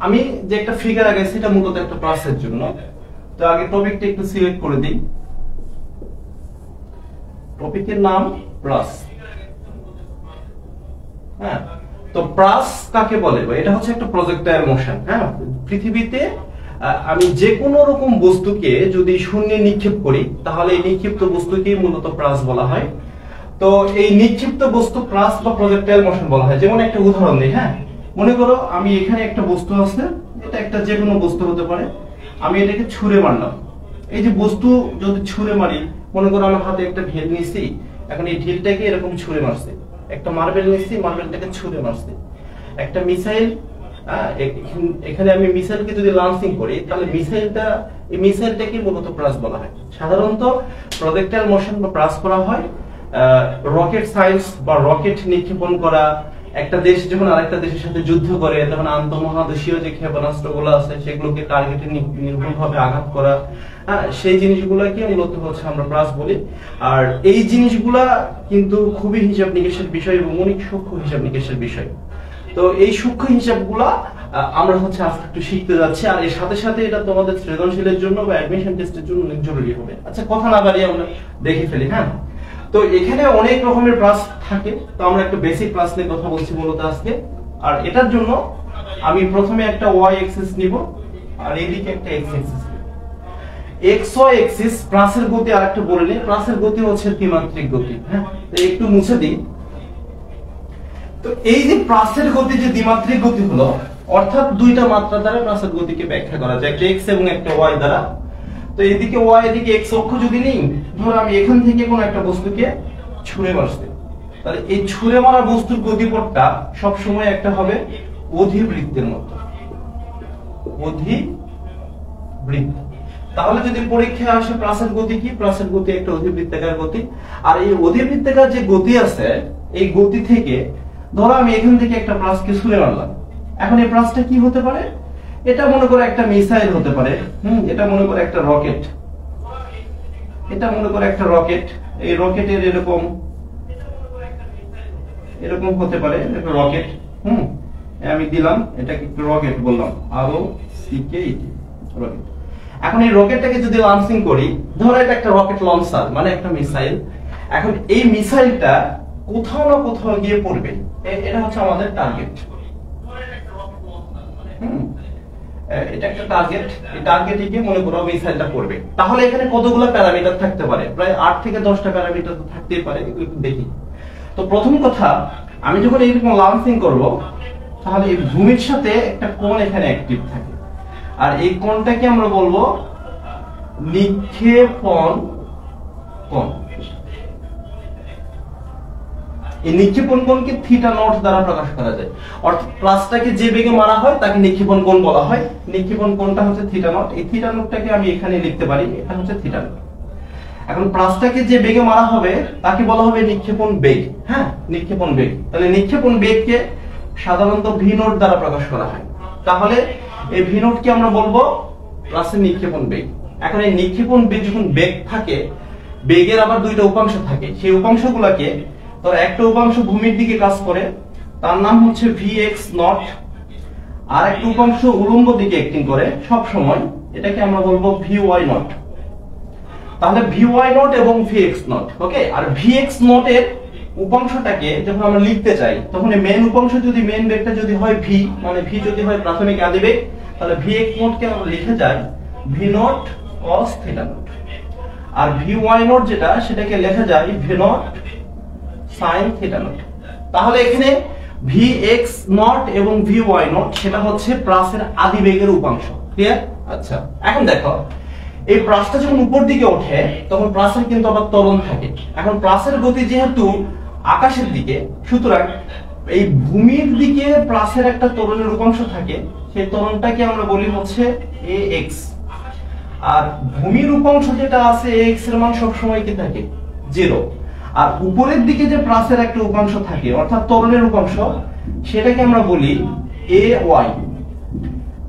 আমি যে একটা ফিগার আগে সেটা মূলত একটা প্লাসের জন্য। তো আগে টপিকটা একটু সিলেক্ট করে দিই। টপিকের নাম প্লাস। হ্যাঁ, তো প্লাস কাকে বলে? এটা হচ্ছে একটা প্রজেক্টাইল মোশন। হ্যাঁ, পৃথিবীতে আমি যে কোনো রকম বস্তুকে যদি শূন্যে নিক্ষেপ করি তাহলে এই নিক্ষিপ্ত বস্তুকে মূলত প্লাস বলা হয়। তো এই নিক্ষিপ্ত বস্তু প্লাস বা প্রজেক্টাইল মোশন বলা হয়। যেমন একটা উদাহরণ দিই। হ্যাঁ, মনে করো আমি এখানে একটা বস্তু আছে, এটা একটা যে কোনো বস্তু হতে পারে, আমি এটাকে ছুঁড়ে মারলাম। এই যে বস্তু যদি ছুঁড়ে মারি, মনে করো আমার হাতে একটা ঢিল নিয়েছি, এখন এই ঢিলটাকে এরকম ছুঁড়ে মারছি। একটা মার্বেল নিয়েছি, মার্বেলটাকে ছুঁড়ে মারছি। একটা মিসাইল, এখানে আমি মিসাইলকে যদি লঞ্চিং করি তাহলে এই মিসাইলটাকে মূলত প্লাস বলা হয়। সাধারণত প্রজেক্টাইল মোশন বা প্লাস করা হয় রকেট সায়েন্স বা রকেট নিক্ষেপণ করা। একটা দেশ যখন আরেকটা দেশের সাথে যুদ্ধ করে তখন আন্তঃমহাদেশীয় যে ক্ষেপণাস্ত্রগুলো আছে সেগুলোকে টার্গেটে নির্ভুলভাবে আঘাত করা, সেই জিনিসগুলোকে মূলত হচ্ছে আমরা প্লাস বলি। আর এই জিনিসগুলা কিন্তু খুবই হিসাব নিকেশের বিষয় এবং অনেক সূক্ষ্ম হিসাব নিকেশের বিষয়। তো এই সূক্ষ্ম হিসাবগুলা আমরা হচ্ছে আজকে একটু শিখতে যাচ্ছি। আর এর সাথে সাথে এটা তোমাদের সৃজনশীলের জন্য বা অ্যাডমিশন টেস্টের জন্য অনেক জরুরি হবে। আচ্ছা, কথা না বাড়িয়ে আমরা দেখে ফেলি। হ্যাঁ, তো এখানে অনেক রকমের প্লাস থাকে। তো আমরা একটা বেসিক প্লাস নিয়ে কথা বলছি মূলত আজকে। আর এটার জন্য আমি প্রথমে একটা ওয়াই এক্সিস নিব আর এদিকে একটা এক্স এক্সিস নিব। এক্স ওয়াই এক্সিস প্লাসের গতি আরেকটু বলে নিই। প্লাসের গতি হচ্ছে ত্রিমাত্রিক গতি। হ্যাঁ, তো একটু মুছে দিই। তো এই যে প্লাসের গতি যে দ্বিমাত্রিক গতি হলো, অর্থাৎ দুইটা মাত্রা দ্বারা প্লাসের গতিকে ব্যাখ্যা করা যায়, একটা এক্স এবং একটা ওয়াই দ্বারা। তো এদিকে ওয়াই এদিকে এক্স অক্ষ যদি নিই, ধরো আমি এখান থেকে কোন একটা বস্তুকে ছুঁড়ে মারছি, তাহলে এই ছুঁড়ে মারা বস্তুর গতিপথটা সব সময় একটা হবে অধিবৃত্তের মতো। অধিবৃত্ত। তাহলে যদি পরীক্ষায় আসে প্লাসের গতি কি? প্লাসের গতি একটা অধিবৃত্তাকার গতি। আর এই অধিবৃত্তাকার যে গতি আছে, এই গতি থেকে ধরো আমি এখান থেকে একটা প্লাসকে ছুঁড়ে মারলাম। এখন এই প্লাসটা কি হতে পারে? এটা মনে করে একটা মিসাইল হতে পারে। এটা মনে করে একটা রকেট। এটা মনে করে একটা রকেট। এই রকেটের এরকম হতে পারে একটা রকেট। আমি দিলাম এটাকে একটু রকেট বললাম, আরো সিকে রকেট। এখন এই রকেটটাকে যদি লঞ্চিং করি, ধরো এটা একটা রকেট লঞ্চার মানে একটা মিসাইল। এখন এই মিসাইলটা কোথাও না কোথাও গিয়ে পড়বে, এটা হচ্ছে আমাদের টার্গেট। এটা একটা টার্গেট। এই টার্গেটে গিয়ে মনে করো মিসাইলটা পড়বে। তাহলে এখানে কতগুলো প্যারামিটার থাকতে পারে? প্রায় 8 থেকে 10টা প্যারামিটার তো থাকতেই পারে। এগুলো একটু দেখি। তো প্রথম কথা, আমি যখন এইরকম লঞ্চিং করব তাহলে এই ভূমির সাথে একটা কোণ এখানে অ্যাক্টিভ থাকে। আর এই কোণটাকে আমরা বলবো নিক্ষেপণ কোণ। এই নিক্ষেপণ কোণকে থিটা নট দ্বারা প্রকাশ করা যায়। অর্থাৎ প্লাসটাকে যে বেগে মারা হয় তাকে নিক্ষেপণ কোণ বলা হয়। নিক্ষেপণ কোণটা হচ্ছে থিটা নট। এই থিটা নটটাকে আমি এখানে লিখতে পারি, এটা হচ্ছে থিটা নট। এখন প্লাসটাকে যে বেগে মারা হবে তাকে বলা হবে নিক্ষেপণ বেগ। হ্যাঁ, নিক্ষেপণ বেগ। তাহলে নিক্ষেপণ বেগকে সাধারণত ভি নট দ্বারা প্রকাশ করা হয়। তাহলে এই ভি নটকে আমরা বলবো প্লাসের নিক্ষেপণ বেগ। এখন এই নিক্ষেপণ বেগ যখন বেগ থাকে, বেগের আবার দুইটা উপাংশ থাকে। সেই উপাংশগুলোকে, তো একটা উপাংশ ভূমির দিকে কাজ করে, তার নাম হচ্ছে vx নট। আর একটা উপাংশ উলম্ব দিকে অ্যাক্টিং করে সব সময়, এটাকে আমরা বলবো vy নট। তাহলে vy নট এবং vx নট। ওকে, আর vx নট এর উপাংশটাকে যখন আমরা লিখতে চাই তখন এই মেইন উপাংশ যদি মেইন বেগটা যদি হয় v, মানে v যদি হয় প্রাথমিক আদি বেগ, তাহলে vx নট কে আমরা লিখে যাই v not cos theta not. আর vy নট যেটা, সেটাকে লেখা যায় v not sin theta naught. তাহলে এখানে vx নট এবং vy নট সেটা হচ্ছে প্লাসের আদি বেগের উপাংশ। ক্লিয়ার? আচ্ছা, এখন দেখো এই প্লাসটা যখন উপর দিকে ওঠে তখন প্লাসের কিন্তু আবার ত্বরণ থাকে। এখন প্লাসের গতি যেহেতু আকাশের দিকে, সুতরাং এই ভূমির দিকে প্লাসের একটা ত্বরণের উপাংশ থাকে, সেই ত্বরণটাকে আমরা বলি হচ্ছে ax। আর ভূমির উপাংশ যেটা আছে ax এর মান সব সময় কি থাকে? 0। আর উপরের দিকে যে প্লাসের একটা উপাংশ থাকে অর্থাৎ ত্বরণের উপাংশ, সেটাকে আমরা বলি ay।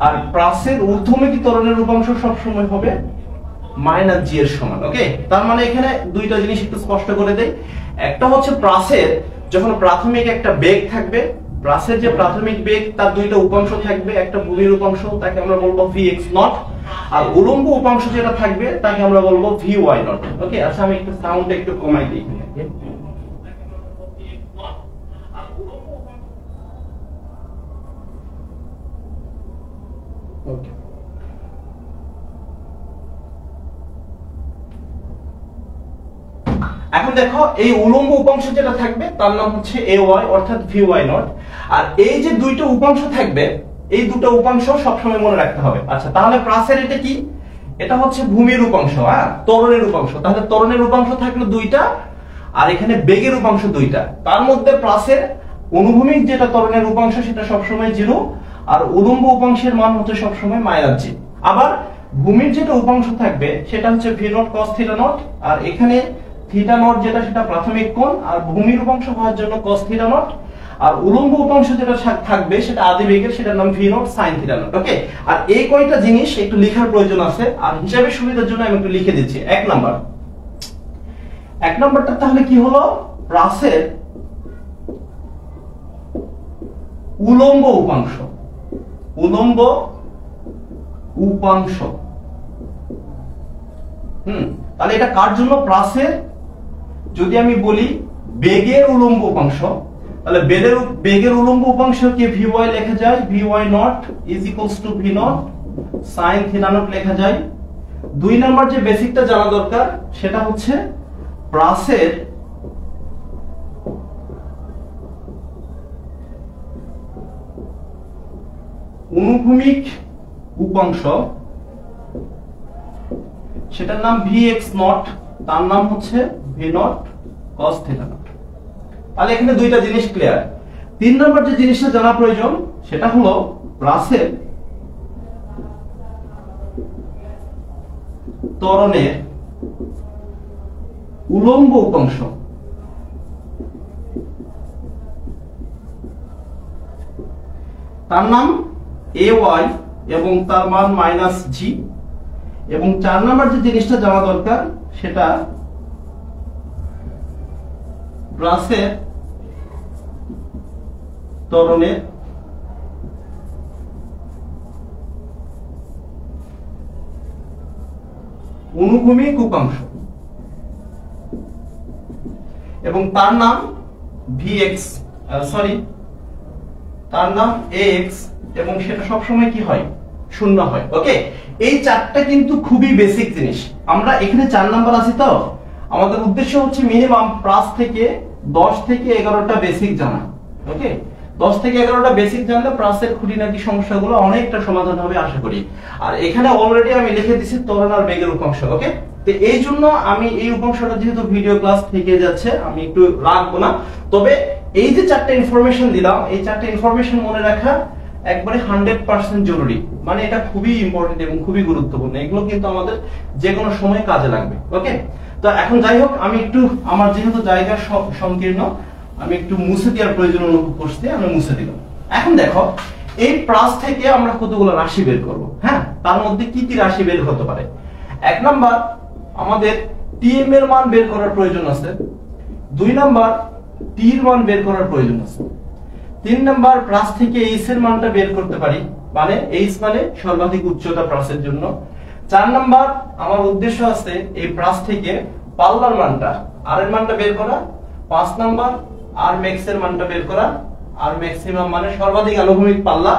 আর প্লাসের ঊর্ধ্বমুখী ত্বরণের উপাংশ সব সময় হবে মাইনাস জি এর সমান। ওকে, তার মানে এখানে দুইটা জিনিস একটু স্পষ্ট করে দেই। একটা হচ্ছে প্লাসের যখন প্রাথমিক একটা বেগ থাকবে, প্রাসের যে প্রাথমিক বেগ তার দুইটা উপাংশ থাকবে, একটা ভূমির উপাংশ তাকে আমরা বলবো vx নট, আর উলম্ব উপাংশ যেটা থাকবে তাকে আমরা বলবো vy নট। ওকে, আচ্ছা আমি একটু সাউন্ড একটু কমাই দিই এখানে। ওকে, এখন দেখো এই উলম্ব উপাংশ যেটা থাকবে তার নাম হচ্ছে ay অর্থাৎ vy নট, আর এই যে দুইটা উপাংশ থাকবে এই দুটো উপাংশ সবসময় মনে রাখতে হবে। আচ্ছা, তাহলে প্রাসের এটা কি? এটা হচ্ছে ভূমির উপাংশ, হ্যাঁ, ত্বরণের উপাংশ। তাহলে ত্বরণের উপাংশ থাকলো দুইটা, আর এখানে বেগের উপাংশ দুইটা। তার মধ্যে প্রাসের অনুভূমিক যেটা ত্বরণের উপাংশ সেটা সবসময় 0, আর উলম্ব উপাংশের মান হচ্ছে সবসময় -g। আবার ভূমির যেটা উপাংশ থাকবে সেটা হচ্ছে v not cos theta not, আর এখানে থিটা নট যেটা সেটা প্রাথমিক কোণ, আর ভূমির উপাংশ হওয়ার জন্য cos থিটা নট, আর উলম্ব উপাংশ যেটা থাকবে সেটা আদি বেগের, সেটার নাম v not sin theta not. Okay, আর এই কয়টা জিনিস একটু লেখার প্রয়োজন আছে, আর হিসাবের সুবিধার জন্য আমি একটু লিখে দিচ্ছি। এক নাম্বারটা তাহলে কি হলো? প্রাসের উলম্ব উপাংশ, উলম্ব উপাংশ। তাহলে এটা কার জন্য? প্রাসের, যদি আমি বলি বেগের উলম্ব উপাংশ, তাহলে বেগের উলম্ব উপাংশকে vy লেখা যায় vy not is equals to v not sin theta not লেখা যায়। 2 নাম্বার যে বেসিকটা জানা দরকার সেটা হচ্ছে প্রাসের অনুভূমিক উপাংশ, সেটার নাম vx নট, তার নাম হচ্ছে v not cos theta naught. তাহলে এখানে দুইটা জিনিস ক্লিয়ার। 3 নাম্বার যে জিনিসটা জানা প্রয়োজন সেটা হলো প্রাসের ত্বরণের উলম্ব উপাংশ, তার নাম ay এবং তার মান -g। এবং 4 নাম্বার যে জিনিসটা জানা দরকার সেটা প্রাসের ত্বরণের অনুভূমিক উপাংশ, এবং তার নাম তার নাম ax, এবং সেটা সবসময় কি হয়? 0 হয়। ওকে, এই চারটা কিন্তু খুবই বেসিক জিনিস। আমরা এখানে 4 নাম্বার আছে, তো আমাদের উদ্দেশ্য হচ্ছে মিনিমাম প্রাস থেকে 10 থেকে 11টা বেসিক জানা। ওকে, 10 থেকে 11টা বেসিক জানলে প্রাসের খুঁটিনাটি সমস্যাগুলো অনেকটা সমাধান হবে আশা করি। আর এখানে অলরেডি আমি লিখে দিয়েছি ত্বরণ আর বেগের উপাংশ। ওকে, তো এই জন্য আমি এই উপাংশটা যেহেতু ভিডিও ক্লাস থেকে যাচ্ছে আমি একটু রাখবো না, তবে এই যে 4টা ইনফরমেশন দিলাম এই 4টা ইনফরমেশন মনে রাখা একবারে 100% জরুরি। মানে এটা খুবই ইম্পর্টেন্ট এবং খুবই গুরুত্বপূর্ণ, এগুলো কিন্তু আমাদের যে কোনো সময় কাজে লাগবে। ওকে, তো এখন যাই হোক, আমি একটু আমার যেহেতু জায়গা সংকীর্ণ আমি একটু মুছে দেওয়ার প্রয়োজন অনুভব করতে আমি মুছে দিলাম। এখন দেখো এই প্রাস থেকে আমরা কতগুলো রাশি বের করব। হ্যাঁ, তার মধ্যে কি কি রাশি বের হতে পারে? 1 নাম্বার আমাদের tm এর মান বের করার প্রয়োজন আছে। 2 নাম্বার t এর মান বের করার প্রয়োজন আছে। 3 নাম্বার প্রাস থেকে h এর মানটা বের করতে পারি, মানে h মানে সর্বাধিক উচ্চতা প্রাসের জন্য। 4 নাম্বার আমার উদ্দেশ্য আছে এই প্রাস থেকে পাল্লার মানটা r এর মানটা বের করা। 5 নাম্বার r max এর মানটা বের করা, r ম্যাক্সিমাম মানে সর্বাধিক আনুভূমিক পাল্লা।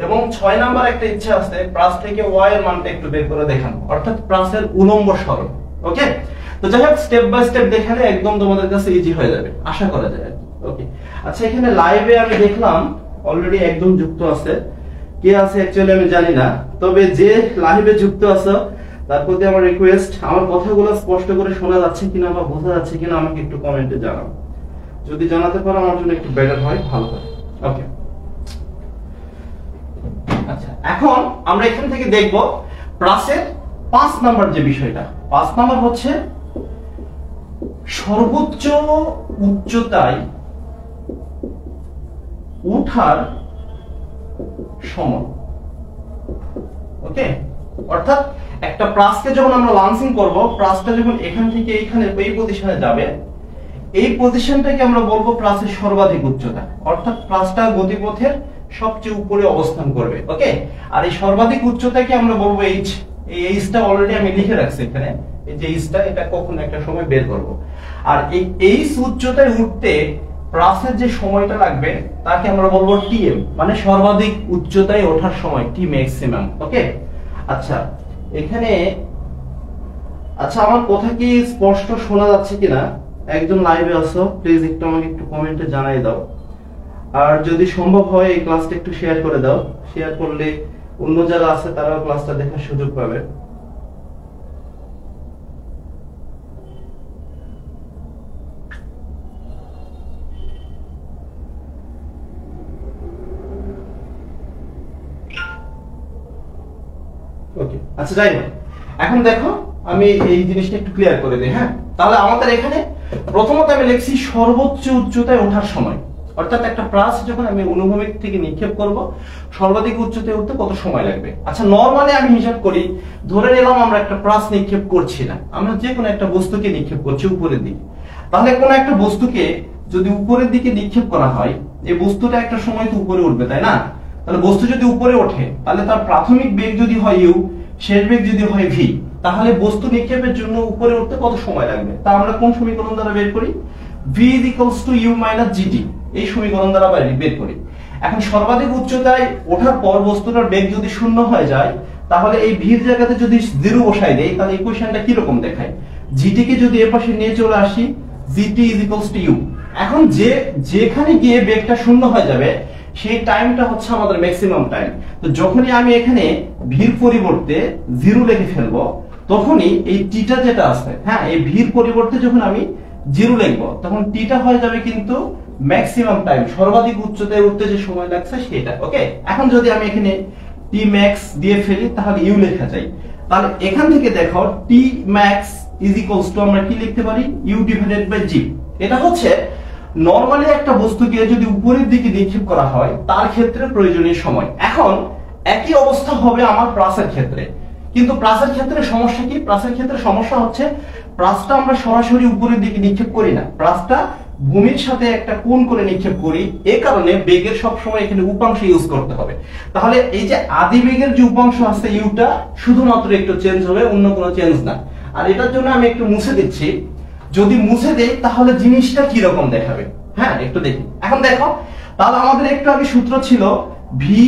এবং 6 নাম্বার একটা ইচ্ছা আছে প্রাস থেকে y এর মানটা একটু বের করে দেখানো, অর্থাৎ প্রাসের উলম্ব সরণ। ওকে, তো যাই হোক স্টেপ বাই স্টেপ দেখালে একদম তোমাদের কাছে ইজি হয়ে যাবে আশা করা যায়। ওকে, আচ্ছা এখানে লাইভে আমি দেখলাম অলরেডি একদম যুক্ত আছে, কে আছে অ্যাকচুয়ালি আমি জানি না, তবে যে লাইভে যুক্ত আছে তার প্রতি আমার রিকোয়েস্ট, আমার কথাগুলো স্পষ্ট করে শোনা যাচ্ছে কিনা বা বোঝা যাচ্ছে কিনা আমাকে একটু কমেন্টে জানাও। যদি জানাতে পারো আমার জন্য একটু বেটার হয়, ভালো হয়। ওকে, আচ্ছা এখন আমরা এখান থেকে দেখব প্রাসের 5 নাম্বার যে বিষয়টা। 5 নাম্বার হচ্ছে সর্বোচ্চ উচ্চতায় উঠার সময়। ওকে, অর্থাৎ একটা প্রাসকে যখন আমরা লঞ্চিং করব, প্রাসটা যখন এখান থেকে এইখানে এই পজিশনে যাবে, এই পজিশনটাকে আমরা বলবো প্লাসের সর্বাধিক উচ্চতা, অর্থাৎ প্লাসটা গতিপথের সবচেয়ে উপরে অবস্থান করবে। ওকে, আর এই সর্বাধিক উচ্চতাকে আমরা বলবো এইচ। এই এইচটা অলরেডি আমি লিখে রাখছি এখানে, এই যে এইচটা, এটা কখন একটা সময় বের করব। আর এই এইচ উচ্চতায় উঠতে প্লাসের যে সময়টা লাগবে তাকে আমরা বলবো টিএম, মানে সর্বাধিক উচ্চতায় ওঠার সময়, টি ম্যাক্সিমাম। ওকে, আচ্ছা এখানে, আচ্ছা আমার কথা কি স্পষ্ট শোনা যাচ্ছে কিনা? একজন লাইভে আসো, প্লিজ একটু আমাকে একটু কমেন্টে জানাই দাও। আর যদি সম্ভব হয় এই ক্লাসটা একটু শেয়ার করে দাও, শেয়ার করলে অন্য যারা আছে তারাও ক্লাসটা দেখার সুযোগ পাবে। ওকে, আচ্ছা যাই হোক, এখন দেখো আমি এই জিনিসটা একটু ক্লিয়ার করে দিই। হ্যাঁ, তাহলে আমাদের এখানে প্রথমত আমি লিখছি সর্বোচ্চ উচ্চতায় ওঠার সময়, অর্থাৎ একটা প্লাস যখন আমি অনুভূমিক থেকে নিক্ষেপ করব সর্বাধিক উচ্চতায় উঠতে কত সময় লাগবে। আচ্ছা নরমালি আমি হিসাব করি, ধরে নিলাম আমরা একটা প্লাস নিক্ষেপ করছি না, আমরা যে কোনো একটা বস্তুকে নিক্ষেপ করছি উপরের দিকে। তাহলে কোনো একটা বস্তুকে যদি উপরের দিকে নিক্ষেপ করা হয়, এই বস্তুটা একটা সময় তো উপরে উঠবে, তাই না? তাহলে বস্তু যদি উপরে ওঠে তাহলে তার প্রাথমিক বেগ যদি হয় ইউ, শেষ বেগ যদি হয় ভি, তাহলে বস্তু নিক্ষেপের জন্য উপরে উঠতে কত সময় লাগবে তা আমরা কোন সমীকরণ দ্বারা বের করি? v u - gt, এই সমীকরণ দ্বারা বের করি। এখন সর্বাধিক উচ্চতায় ওঠার পর বস্তুটার বেগ যদি শূন্য হয়ে যায়, তাহলে এই ভির জায়গাতে যদি 0 বসাই দেই তাহলে ইকুয়েশনটা কি রকম দেখায়? gt কে যদি এর পাশে নিয়ে চলে আসি, gt u, এখন যেখানে গিয়ে বেগটা শূন্য হয়ে যাবে সেই টাইমটা হচ্ছে আমাদের ম্যাক্সিমাম টাইম। তো যখনই আমি এখানে ভির পরিবর্তে 0 লিখে ফেলবো, তখনই এই টিটা যেটা আছে, হ্যাঁ, এই ভির পরিবর্তে যখন আমি 0 লিখবো তখন টিটা হয়ে যাবে কিন্তু ম্যাক্সিমাম টাইম, সর্বাধিক উচ্চতায় উঠতে যে সময় লাগছে সেটা। ওকে, এখন যদি আমি এখানে টি ম্যাক্স দিয়ে ফেলি তাহলে ইউ লেখা যায়। তাহলে এখান থেকে দেখো টি ম্যাক্স ইজ ইকুয়ালস টু আমরা কি লিখতে পারি? ইউ ডিভাইডেড বাই জি। এটা হচ্ছে নরমালি একটা বস্তুকে যদি উপরের দিকে নিক্ষেপ করা হয় তার ক্ষেত্রে প্রয়োজনীয় সময়। এখন একই অবস্থা হবে আমার প্লাসের ক্ষেত্রে, কিন্তু প্লাসের ক্ষেত্রে সমস্যা কি? প্লাসের ক্ষেত্রে সমস্যা হচ্ছে প্লাসটা আমরা সরাসরি উপরের দিকে নিক্ষেপ করি না, প্লাসটা ভূমির সাথে একটা কোণ করে নিক্ষেপ করি। এই কারণে বেগের সব সময় এখানে উপাংশ ইউজ করতে হবে। তাহলে এই যে আদি বেগের যে উপাংশ আছে ইউটা শুধুমাত্র একটু চেঞ্জ হবে, অন্য কোনো চেঞ্জ না। আর এটার জন্য আমি একটু মুছে দিচ্ছি, যদি মুছে দেই তাহলে জিনিসটা কি রকম দেখাবে। হ্যাঁ, একটু দেখি। এখন দেখো, তাহলে আমাদের একটু আগে সূত্র ছিল ভি,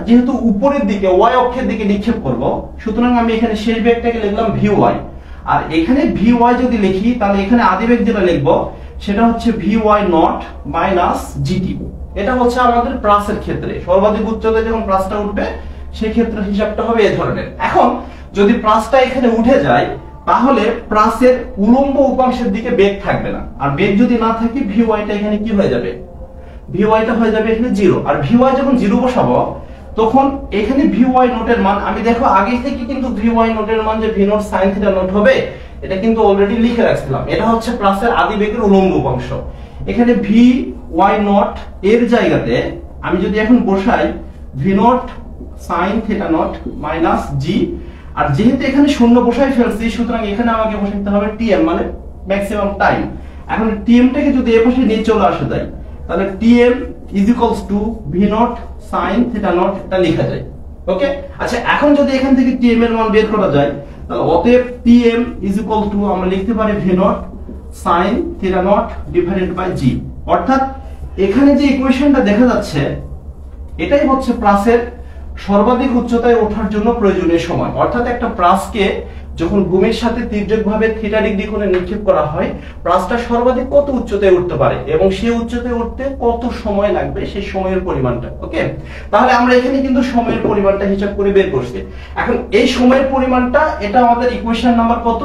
যেহেতু উপরের দিকে ওয়াই অক্ষের দিকে নিক্ষেপ করব, সুতরাং আমি এখানে শেষ বেগটাকে লিখলাম ভি ওয়াই। আর এখানে ভি ওয়াই যদি লিখি তাহলে এখানে আদি বেগ যেটা লিখবো সেটা হচ্ছে V Y naught minus GT. এটা হচ্ছে আমাদের প্লাসের ক্ষেত্রে সর্বাধিক উচ্চতায় যখন প্লাসটা উঠবে সেই ক্ষেত্রে হিসাবটা হবে এই ধরনের। এখন যদি প্লাসটা এখানে উঠে যায় তাহলে প্লাসের উলম্ব উপাংশের দিকে বেগ থাকবে না, আর বেগ যদি না থাকে ভি ওয়াইটা এখানে কি হয়ে যাবে? ভি ওয়াইটা হয়ে যাবে এখানে 0। আর ভি ওয়াই যখন 0 বসাবো তখন এখানে ভি ওয়াই নোটের মান, আমি দেখো আগে থেকে কিন্তু ভি ওয়াই নোটের মান যে V not sine theta not হবে এটা কিন্তু অলরেডি লিখে রাখছিলাম। এটা হচ্ছে প্লাসের আদি বেগের উলম্ব উপাংশ। এখানে ভি ওয়াই নট এর জায়গাতে আমি যদি এখন বসাই V not sine theta not minus G, আর যেহেতু এখানে শূন্য বসাই ফেলছি সুতরাং এখানে আমাকে বসাইতে হবে টিএম, মানে ম্যাক্সিমাম টাইম। এখন টিএমটাকে যদি এ পাশে নিয়ে চলে আসে যায় তাহলে TM is equals two V not sine theta not, এটা লেখা যায়। ওকে, আচ্ছা এখন যদি এখান থেকে টিএম এর মান বের করা যায় তাহলে অতএব টিএম ইজ ইকুয়াল টু আমরা লিখতে পারি V not sine theta not divided by G. অর্থাৎ এখানে যে ইকুয়েশনটা দেখা যাচ্ছে এটাই হচ্ছে প্লাসের সর্বাধিক উচ্চতায় ওঠার জন্য প্রয়োজনীয় সময়। অর্থাৎ একটা প্লাসকে যখন ভূমির সাথে তির্যকভাবে থিটা ডিগ্রি কোণে নিক্ষেপ করা হয়, প্লাসটা সর্বাধিক কত উচ্চতায় উঠতে পারে এবং সেই উচ্চতায় উঠতে কত সময় লাগবে সেই সময়ের পরিমাণটা। ওকে, তাহলে আমরা এখানে কিন্তু সময়ের পরিমাণটা হিসাব করে বের করছি। এখন এই সময়ের পরিমাণটা এটা আমাদের ইকুয়েশন নাম্বার কত,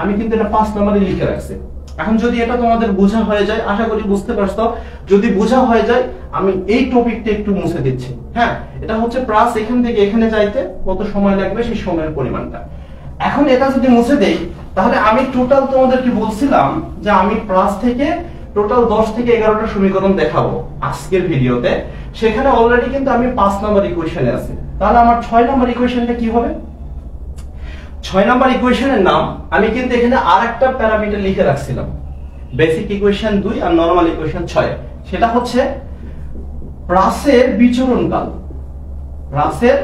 আমি কিন্তু এটা 5 নম্বরে লিখে রাখছি। এখন যদি এটা তোমাদের বোঝা হয়ে যায়, আশা করি বুঝতে পারছো, যদি বোঝা হয়ে যায় আমি এই টপিকটা একটু মুছে দিচ্ছি। হ্যাঁ, এটা হচ্ছে প্লাস এখান থেকে এখানে যাইতে কত সময় লাগবে সেই সময়ের পরিমাণটা। এখন এটা যদি মুছে দেই তাহলে আমি টোটাল তোমাদেরকে বলছিলাম যে আমি প্লাস থেকে টোটাল 10 থেকে 11টা সমীকরণ দেখাবো আজকের ভিডিওতে, সেখানে অলরেডি কিন্তু আমি 5 নাম্বার ইকুয়েশনে আছি। তাহলে আমার 6 নাম্বার ইকুয়েশনটা কি হবে? 6 নাম্বার ইকুয়েশনের নাম আমি কিন্তু এখানে আরেকটা প্যারামিটার লিখে রাখছিলাম, বেসিক ইকুয়েশন 2 আর নরমাল ইকুয়েশন 6। সেটা হচ্ছে প্রাসের বিচরণকাল। প্রাসের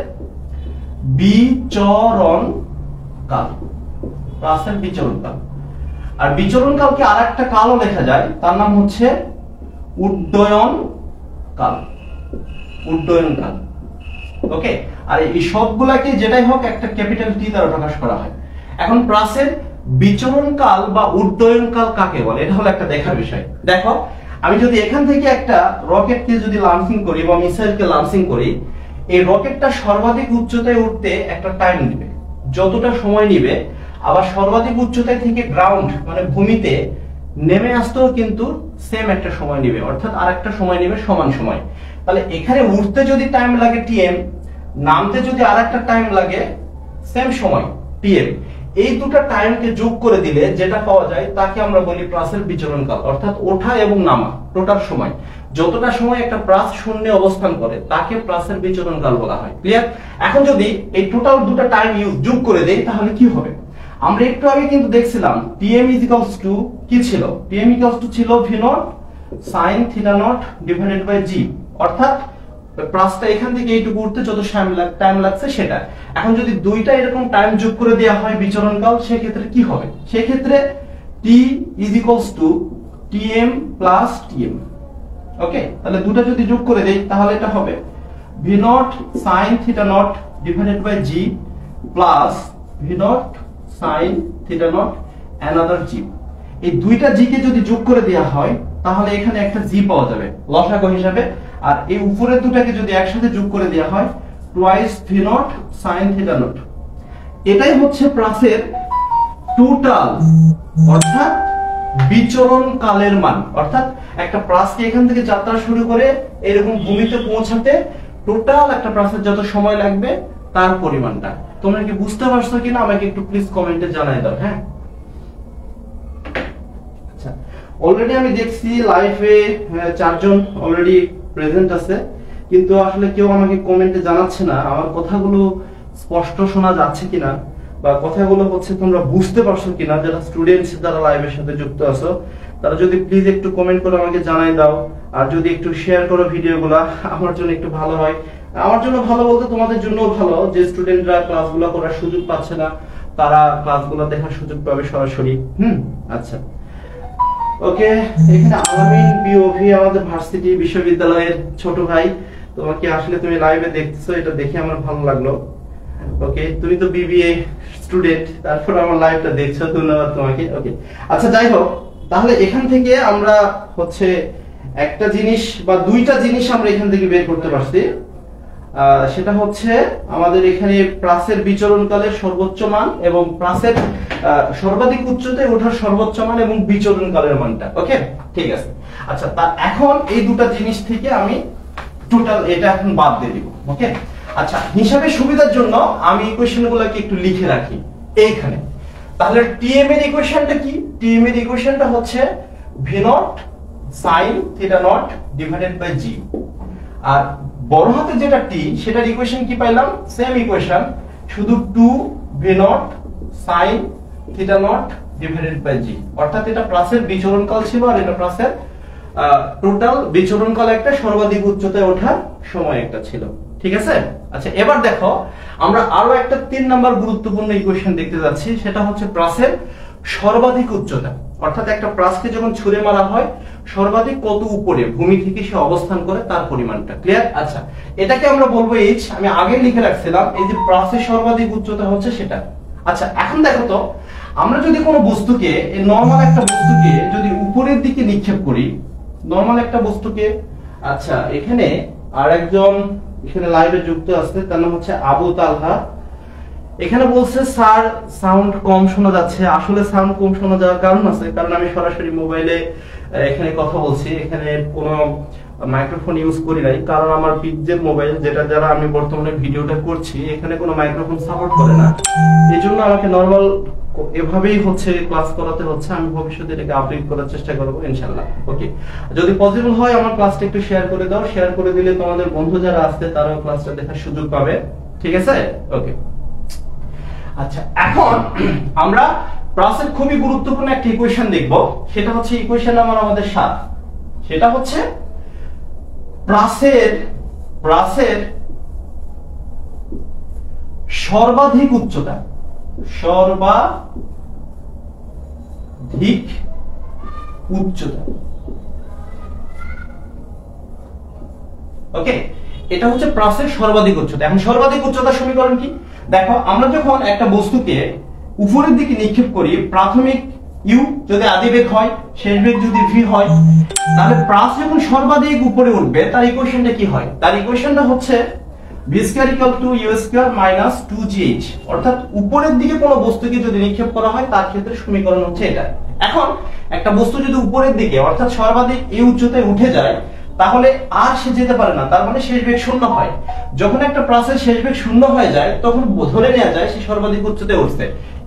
বিচরণকাল, প্রাসের বিচরণকাল। আর বিচরণকালকে আরেকটা কালও লেখা যায়, তার নাম হচ্ছে উড্ডয়ন কাল। উড্ডয়ন কাল। ওকে, আর এই সবগুলাকে যেটাই হোক একটা ক্যাপিটাল টি দ্বারা প্রকাশ করা হয়। এখন প্রাসের বিচরণকাল বা উড্ডয়ন কাল কাকে বলে, এটা হলো একটা দেখার বিষয়। দেখো, আমি যদি এখান থেকে একটা রকেটকে যদি লঞ্চিং করি বা মিসাইলকে লঞ্চিং করি, এই রকেটটা সর্বাধিক উচ্চতায় উঠতে একটা টাইম নেবে, যতটা সময় নেবে। আবার সর্বাধিক উচ্চতায় থেকে গ্রাউন্ড মানে ভূমিতে নেমে আসতেও কিন্তু সেম একটা সময় নেবে, অর্থাৎ আরেকটা সময় নেবে সমান সময়। তাহলে এখানে উঠতে যদি টাইম লাগে টিএম, নামতে যদি আরেকটা টাইম লাগে সেম সময় টিএম, এই দুটো টাইমকে যোগ করে দিলে যেটা পাওয়া যায় তাকে আমরা বলি প্রাসের বিচরণকাল, অর্থাৎ ওঠা এবং নামা টোটাল সময়। যতটা সময় একটা প্রাস শূন্যে অবস্থান করে তাকে প্রাসের বিচরণকাল বলা হয়। ক্লিয়ার? এখন যদি এই টোটাল দুটো টাইম যোগ করে দেই তাহলে কি হবে? আমরা একটু আগে কিন্তু দেখছিলাম Tm ইকুয়ালস টু কি ছিল? Tm ইকুয়ালস টু ছিল v not sin theta not divided by g, অর্থাৎ প্রাসটা এখান থেকে এইটুকু উঠতে যত টাইম লাগছে সেটা। এখন যদি দুইটা এরকম টাইম যোগ করে দেওয়া হয় বিচরণকাল, সেই ক্ষেত্রে কি হবে? সেই ক্ষেত্রে t is equals two tm plus tm। ওকে, তাহলে দুটো যদি যোগ করে দেই তাহলে এটা হবে v not sin theta not divided by g plus v not sin theta naught another g। এই দুইটা g কে যদি যোগ করে দেওয়া হয় তাহলে এখানে একটা g পাওয়া যাবে লসাগু হিসাবে। আর এই উপরের দুটাকে যদি একসাথে যোগ করে দেওয়া হয় twice v not sin theta not. এটাই হচ্ছে প্রাসের টোটাল, অর্থাৎ বিচরণ কালের মান। অর্থাৎ একটা প্রাসকে এখান থেকে যাত্রা শুরু করে এরকম ভূমিতে পৌঁছাতে টোটাল একটা প্রাসের যত সময় লাগবে তার পরিমাণটা। তোমরা কি বুঝতে পারছো কিনা আমাকে একটু প্লিজ কমেন্টে জানাই দাও। হ্যাঁ, আচ্ছা, অলরেডি আমি দেখছি লাইভে 4 জন অলরেডি প্রেজেন্ট আছে, কিন্তু আসলে কেউ আমাকে কমেন্টে জানাচ্ছে না আমার কথাগুলো স্পষ্ট শোনা যাচ্ছে কিনা বা কথাগুলো হচ্ছে তোমরা বুঝতে পারছো কিনা। যারা স্টুডেন্টস যারা লাইভের সাথে যুক্ত আছো তারা যদি প্লিজ একটু কমেন্ট করে আমাকে জানাই দাও, আর যদি একটু শেয়ার করো ভিডিওগুলো আমার জন্য একটু ভালো হয়। আমার জন্য ভালো বলতে তোমাদের জন্য ভালো, যে স্টুডেন্টরা ক্লাসগুলো করার সুযোগ পাচ্ছে না তারা ক্লাসগুলো দেখার সুযোগ পাবে সরাসরি। আচ্ছা, ওকে, এখানে আলামিন বিওভি আমাদের ভার্সিটি বিশ্ববিদ্যালয়ের ছোট ভাই, তোমাকে আসলে তুমি লাইভে দেখতেছো, এটা দেখে আমার ভালো লাগলো। ওকে, তুমি তো বিবিএ স্টুডেন্ট, তারপর আমার লাইভটা দেখছো, ধন্যবাদ তোমাকে। ওকে, আচ্ছা, যাই হোক, তাহলে এখান থেকে আমরা হচ্ছে একটা জিনিস বা দুইটা জিনিস আমরা এখান থেকে বের করতে পারছি। সেটা হচ্ছে আমাদের এখানে প্রাসের বিচরণকালের সর্বোচ্চ মান এবং প্রাসের সর্বাধিক উচ্চতায় ওঠার সর্বোচ্চ মান এবং বিচরণকালের মানটা। ওকে, ঠিক আছে। আচ্ছা, এখন এই দুটো জিনিস থেকে আমি টোটাল এটা এখন বাদ দিয়ে দিব। ওকে, আচ্ছা, হিসাবে সুবিধার জন্য আমি ইকুয়েশনগুলোকে একটু লিখে রাখি এইখানে। তাহলে টিএম এর ইকুয়েশনটা কি? টিএম এর ইকুয়েশনটা হচ্ছে v not sin theta not divided by g। আর বড় হাতে যেটা টি সেটার ইকুয়েশন কি পাইলাম? সেম ইকুয়েশন, শুধু 2v naught sin theta not divided by g। অর্থাৎ এটা প্লাসের বিচরণকাল ছিল আর এটা প্লাসের টোটাল বিচরণকাল একটা, সর্বাধিক উচ্চতায় ওঠার সময় একটা ছিল। ঠিক আছে? আচ্ছা, এবার দেখো আমরা আরো একটা 3 নাম্বার গুরুত্বপূর্ণ ইকুয়েশন দেখতে যাচ্ছি, সেটা হচ্ছে প্রাসের সর্বাধিক উচ্চতা। অর্থাৎ একটা প্রাসকে যখন ছুঁড়ে মারা হয় সর্বাধিক কত উপরে ভূমি থেকে সে অবস্থান করে তার পরিমাণটা। ক্লিয়ার? আচ্ছা, এটাকে আমরা বলবো এইচ। আমি আগে লিখে রাখছিলাম এই যে প্রাসের সর্বাধিক উচ্চতা হচ্ছে সেটা। আচ্ছা, এখন দেখো তো, আমরা যদি কোনো বস্তুকে, এই নরমাল একটা বস্তুকে যদি উপরের দিকে নিক্ষেপ করি, নরমাল একটা বস্তুকে, আচ্ছা, এখানে আরেকজন এখানে লাইভে যুক্ত আছে, তার নাম হচ্ছে আবু তালহা। এখানে বলছে স্যার সাউন্ড কম শোনা যাচ্ছে। আসলে সাউন্ড কম শোনা যাওয়ার কারণ আছে, কারণ আমি সরাসরি মোবাইলে এখানে কথা বলছি, এখানে কোনো মাইক্রোফোন ইউজ করি নাই, কারণ আমার পিকজেল মোবাইল যেটা দ্বারা আমি বর্তমানে ভিডিওটা করছি এখানে কোনো মাইক্রোফোন সাপোর্ট করে না। এই জন্য আমাকে নরমাল এভাবেই হচ্ছে ক্লাস করাতে হচ্ছে। আমি ভবিষ্যতে এটাকে আপডেট করার চেষ্টা করব ইনশাআল্লাহ। ওকে, যদি পসিবল হয় আমার ক্লাসটা একটু শেয়ার করে দাও। শেয়ার করে দিলে তোমাদের বন্ধু যারা আছে তারাও ক্লাসটা দেখার সুযোগ পাবে। ঠিক আছে? ওকে, আচ্ছা, এখন আমরা প্লাসের খুবই গুরুত্বপূর্ণ একটা ইকুয়েশন দেখব, সেটা হচ্ছে ইকুয়েশন নাম্বার আমাদের 7। সেটা হচ্ছে প্লাসের সর্বাধিক উচ্চতা, ওকে, এটা হচ্ছে প্লাসের সর্বাধিক উচ্চতা। এখন সর্বাধিক উচ্চতার সমীকরণ কি? দেখো, আমরা যখন একটা বস্তুকে উপরের দিকে নিক্ষেপ করি, প্রাথমিক ইউ যদি আদিবেগ হয়, শেষ বেগ যদি ভি হয়, তাহলে প্লাস যখন সর্বাধিক উপরে উঠবে তার ইকুয়েশনটা কি হয়? তার ইকুয়েশনটা হচ্ছে v square equal to U square minus 2gh। অর্থাৎ উপরের দিকে কোনো বস্তুকে যদি নিক্ষেপ করা হয় তার ক্ষেত্রে সমীকরণ হচ্ছে এটা। এখন একটা বস্তু যদি উপরের দিকে অর্থাৎ সর্বাধিক এই উচ্চতায় উঠে যায়, তাহলে আর সে যেতে পারে না, তার মানে শেষ বেগ শূন্য হয়। যখন একটা প্লাসের শেষ বেগ শূন্য হয়ে যায়, তখন ধরে নেওয়া যায় সে সর্বাধিক উচ্চতায় উঠছে।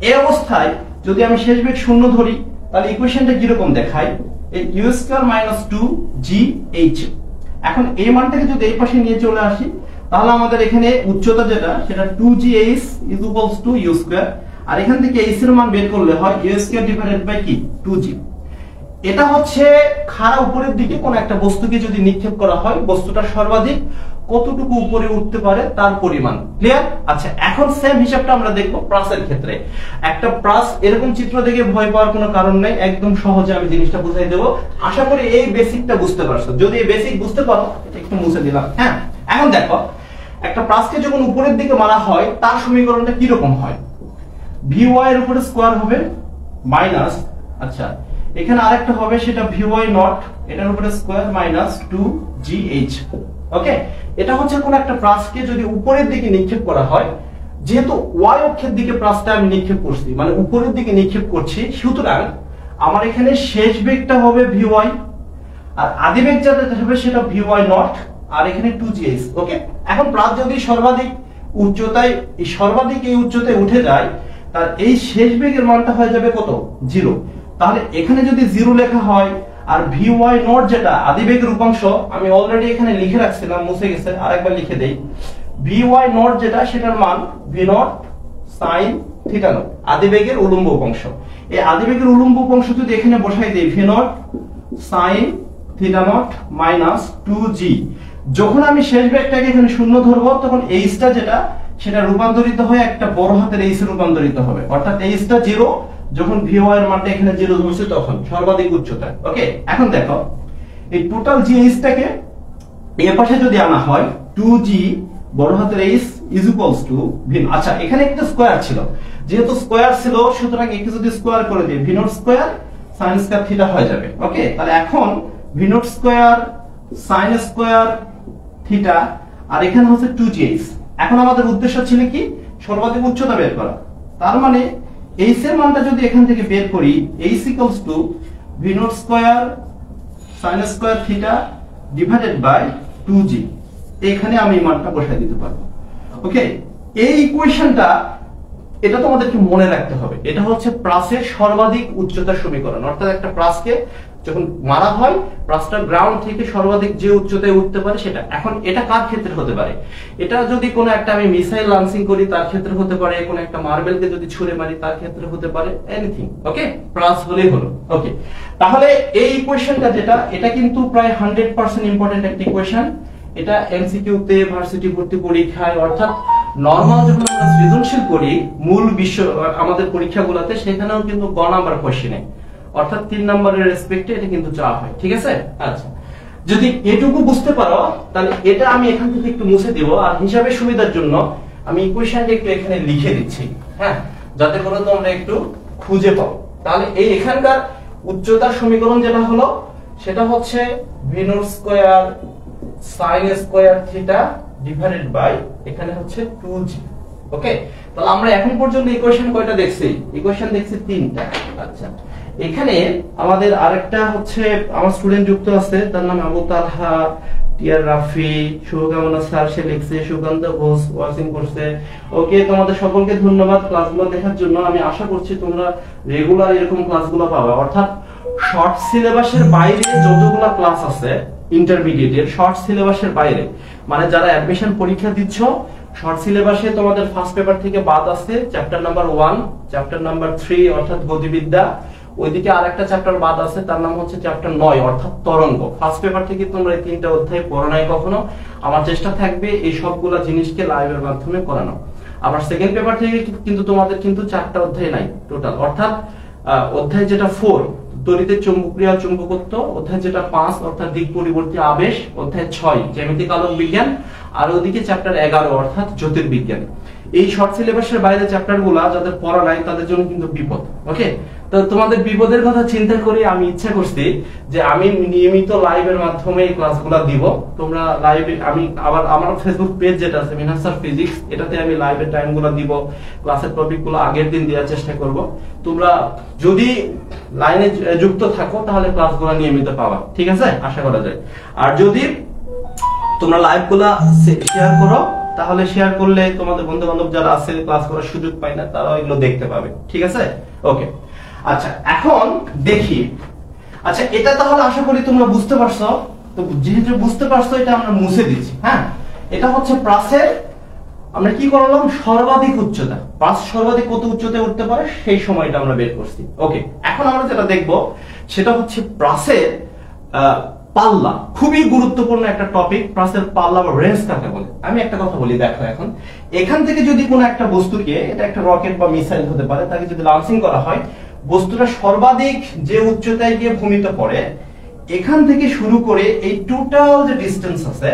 এই অবস্থায় যদি আমি শেষ বেগ শূন্য ধরি, তাহলে ইকুয়েশনটা কিরকম দেখায়? এই ইউ স্কয়ার মাইনাস 2gh। এখন এই মানটাকে যদি এই পাশে নিয়ে চলে আসি, তাহলে আমাদের এখানে উচ্চতা যেটা, সেটা 2gh is equals to U square, আর এখান থেকে h এর মান বের করলে হয় ইউ স্কয়ার ডিভাইডেড বাই কি 2g। এটা হচ্ছে খাড়া উপরের দিকে কোন একটা বস্তুকে যদি নিক্ষেপ করা হয়, বস্তুটা সর্বাধিক কতটুকু উপরে উঠতে পারে তার পরিমাণ। ক্লিয়ার? আচ্ছা, এখন সেম হিসাবটা আমরা দেখব প্লাসের ক্ষেত্রে। একটা প্লাস এরকম চিত্র দেখে ভয় পাওয়ার কোনো কারণ নাই, একদম সহজে আমি জিনিসটা বুঝাই দেব। আশা করি এই বেসিকটা বুঝতে পারছো। যদি এই বেসিক বুঝতে পারো, একটু মুছে দিলাম। হ্যাঁ, এখন দেখো, একটা প্লাসকে যখন উপরের দিকে মারা হয় তার সমীকরণটা কি রকম হয়? vy এর উপরে স্কয়ার হবে মাইনাস, আচ্ছা এখানে আরেকটা হবে, সেটা vy নট, এটার উপরে স্কয়ার মাইনাস 2gh। ওকে, এটা হচ্ছে কোন একটা প্লাসকে যদি উপরের দিকে নিক্ষেপ করা হয়, যেহেতু y অক্ষের দিকে প্লাসটা আমি নিক্ষেপ করছি, মানে উপরের দিকে নিক্ষেপ করছি, সুতরাং আমার এখানে শেষ বেগটা হবে vy, আর আদি বেগ যেটা হবে সেটা vy নট, আর এখানে 2gh। ওকে, এখন প্লাস যদি সর্বাধিক এই উচ্চতায় উঠে যায়, তার এই শেষ বেগের মানটা হয়ে যাবে কত? 0। তাহলে এখানে যদি 0 লেখা হয়, আর vy নট যেটা আদিবেগের উপাংশ, আমি অলরেডি এখানে লিখে রাখছিলাম, মুছে গেছে, আরেকবার লিখে দেই। vy নট যেটা, সেটার মান v not sin theta not, আদিবেগের উলম্ব উপাংশ। এই আদিবেগের উলম্ব উপাংশ যদি এখানে বসাই দেই, v not sin theta not minus 2g। যখন আমি শেষ বেগটাকে এখানে শূন্য ধরবো, তখন এইচটা যেটা, সেটা রূপান্তরিত হয়ে একটা বড় হাতের এইচ রূপান্তরিত হবে। অর্থাৎ এইচটা 0, যখন vy এর মানটা এখানে 0 ধরছে তখন সর্বাধিক উচ্চতা। ওকে, এখন দেখো, এই টোটাল gh টাকে এর পাশে যদি আনা হয়, 2g বড় হাতের h is equals to v। আচ্ছা, এখানে একটা স্কয়ার ছিল, যেহেতু স্কয়ার ছিল, সুতরাং একে যদি স্কয়ার করে দিই, v not square sin square theta হয়ে যাবে। ওকে, তাহলে এখন v not square sin square theta, আর এখানে হচ্ছে 2gh। এখন আমাদের উদ্দেশ্য ছিল কি? সর্বাধিক উচ্চতা বের করা। তার মানে h এর মানটা যদি এখান থেকে বের করি, h equals to v not square sin square theta divided by 2g। এখানে আমি এই মানটা বসাই দিতে পারবো। ওকে, এই ইকুয়েশনটা, এটা তোমাদেরকে মনে রাখতে হবে। এটা হচ্ছে প্লাসের সর্বাধিক উচ্চতার সমীকরণ। অর্থাৎ একটা প্লাসকে যখন মারা হয়, প্লাসটা গ্রাউন্ড থেকে সর্বাধিক যে উচ্চতায় উঠতে পারে সেটা। এখন এটা কার ক্ষেত্রে হতে পারে? এটা যদি কোনো একটা আমি মিসাইল লঞ্চিং করি তার ক্ষেত্রে হতে পারে, কোনো একটা মার্বেলকে যদি ছুঁড়ে মারি তার ক্ষেত্রে হতে পারে, এনিথিং। ওকে, প্লাস হলেই হলো। ওকে, তাহলে এই ইকুয়েশনটা যেটা, এটা কিন্তু প্রায় 100% ইম্পর্টেন্ট একটা ইকুয়েশন। এটা এমসিকিউ তে, ভার্সিটি ভর্তি পরীক্ষায়, অর্থাৎ নরমাল যখন আমরা সৃজনশীল করি মূল বিষয় আমাদের পরীক্ষাগুলোতে, সেখানেও কিন্তু গ নাম্বার কোশ্চেনে, অর্থাৎ 3 নম্বরের রেসপেক্টে এটা কিন্তু চাওয়া হয়। ঠিক আছে? আচ্ছা, যদি এটুকু বুঝতে পারো, তাহলে এটা আমি এখান থেকে একটু মুছে দেব, আর হিসাবে সুবিধার জন্য আমি ইকুয়েশনটা একটু এখানে লিখে দিচ্ছি, হ্যাঁ, যাতে করে তোমরা একটু খুঁজে পাও। তাহলে এই এখানকার উচ্চতার সমীকরণ যেটা হলো, সেটা হচ্ছে v not square sin square theta divided by এখানে হচ্ছে 2g। ওকে, তাহলে আমরা এখন পর্যন্ত ইকুয়েশন কয়টা দেখছি? ইকুয়েশন দেখছি 3টা। আচ্ছা, এখানে আমাদের আরেকটা হচ্ছে আমার স্টুডেন্ট যুক্ত আছে, তার নাম আবু তালহা, টিয়ার রাফি, শুভকামনা স্যার, সে লিখছে, সুকান্ত ঘোষ ওয়াচিং করছে। ওকে, তোমাদের সকলকে ধন্যবাদ ক্লাসগুলো দেখার জন্য। আমি আশা করছি তোমরা রেগুলার এরকম ক্লাসগুলো পাবে। অর্থাৎ শর্ট সিলেবাসের বাইরে যতগুলো ক্লাস আছে, ইন্টারমিডিয়েটের শর্ট সিলেবাসের বাইরে, মানে যারা অ্যাডমিশন পরীক্ষা দিচ্ছ শর্ট সিলেবাসে তোমাদের ফার্স্ট পেপার থেকে বাদ আছে চ্যাপ্টার নাম্বার 1, চ্যাপ্টার নাম্বার 3 অর্থাৎ গতিবিদ্যা, ওইদিকে আরেকটা চ্যাপ্টার বাদ আছে তার নাম হচ্ছে চ্যাপ্টার 9 অর্থাৎ তরঙ্গ। ফার্স্ট পেপার থেকে তোমরা এই তিনটা অধ্যায় পড়ো নাই কখনো, আমার চেষ্টা থাকবে এই সবগুলা জিনিসকে লাইভের মাধ্যমে করানো। আবার সেকেন্ড পেপার থেকে কিন্তু তোমাদের কিন্তু 4টা অধ্যায় নাই টোটাল, অর্থাৎ অধ্যায় যেটা 4 তড়িতের চৌম্বকীয় চুম্বকত্ব, অধ্যায় যেটা 5 অর্থাৎ দিক পরিবর্তী আবেশ, অধ্যায় 6 জ্যামিতিক আলোক বিজ্ঞান, আর ওদিকে চ্যাপ্টার 11 অর্থাৎ জ্যোতির্বিজ্ঞান। এই শর্ট সিলেবাসের বাইরে চ্যাপ্টারগুলা যাদের পড়া নাই তাদের জন্য কিন্তু বিপদ। ওকে, তো তোমাদের বিপদের কথা চিন্তা করে আমি ইচ্ছা করছি যে আমি নিয়মিত লাইভের মাধ্যমে এই ক্লাসগুলো দিব। তোমরা লাইভে আমি আবার আমার ফেসবুক পেজ যেটা আছে মিনহাজ স্যার ফিজিক্স, এটাতে আমি লাইভের টাইমগুলো দিব, ক্লাসের টপিকগুলো আগের দিন দেওয়ার চেষ্টা করব। তোমরা যদি লাইনে যুক্ত থাকো তাহলে ক্লাসগুলো নিয়মিত পাবা, ঠিক আছে, আশা করা যায়। আর যদি তোমরা লাইভগুলো শেয়ার করো তাহলে শেয়ার করলে তোমাদের বন্ধু বান্ধব যারা আছে ক্লাস করার সুযোগ পায় না তারা এগুলো দেখতে পাবে, ঠিক আছে। ওকে, আচ্ছা এখন দেখি, আচ্ছা এটা তাহলে আশা করি তোমরা বুঝতে পারছো। তো যেহেতু বুঝতে পারছো এটা আমরা মুছে দিচ্ছি। হ্যাঁ, এটা হচ্ছে প্রাসের আমরা কি করলাম, সর্বাধিক উচ্চতা, প্রাস সর্বাধিক কত উচ্চতায় উঠতে পারে সেই সময়টা আমরা বের করছি। ওকে, এখন আমরা যেটা দেখব সেটা হচ্ছে প্রাসের পাল্লা। খুবই গুরুত্বপূর্ণ একটা টপিক, প্রাসের পাল্লা বা রেঞ্জ কাকে বলে। আমি একটা কথা বলি, দেখো এখন এখান থেকে যদি কোনো একটা বস্তুকে, এটা একটা রকেট বা মিসাইল হতে পারে, তাকে যদি লঞ্চিং করা হয়, বস্তুটা সর্বাধিক যে উচ্চতায় গিয়ে ভূমিতে পড়ে, এখান থেকে শুরু করে এই টোটাল যে ডিসটেন্স আছে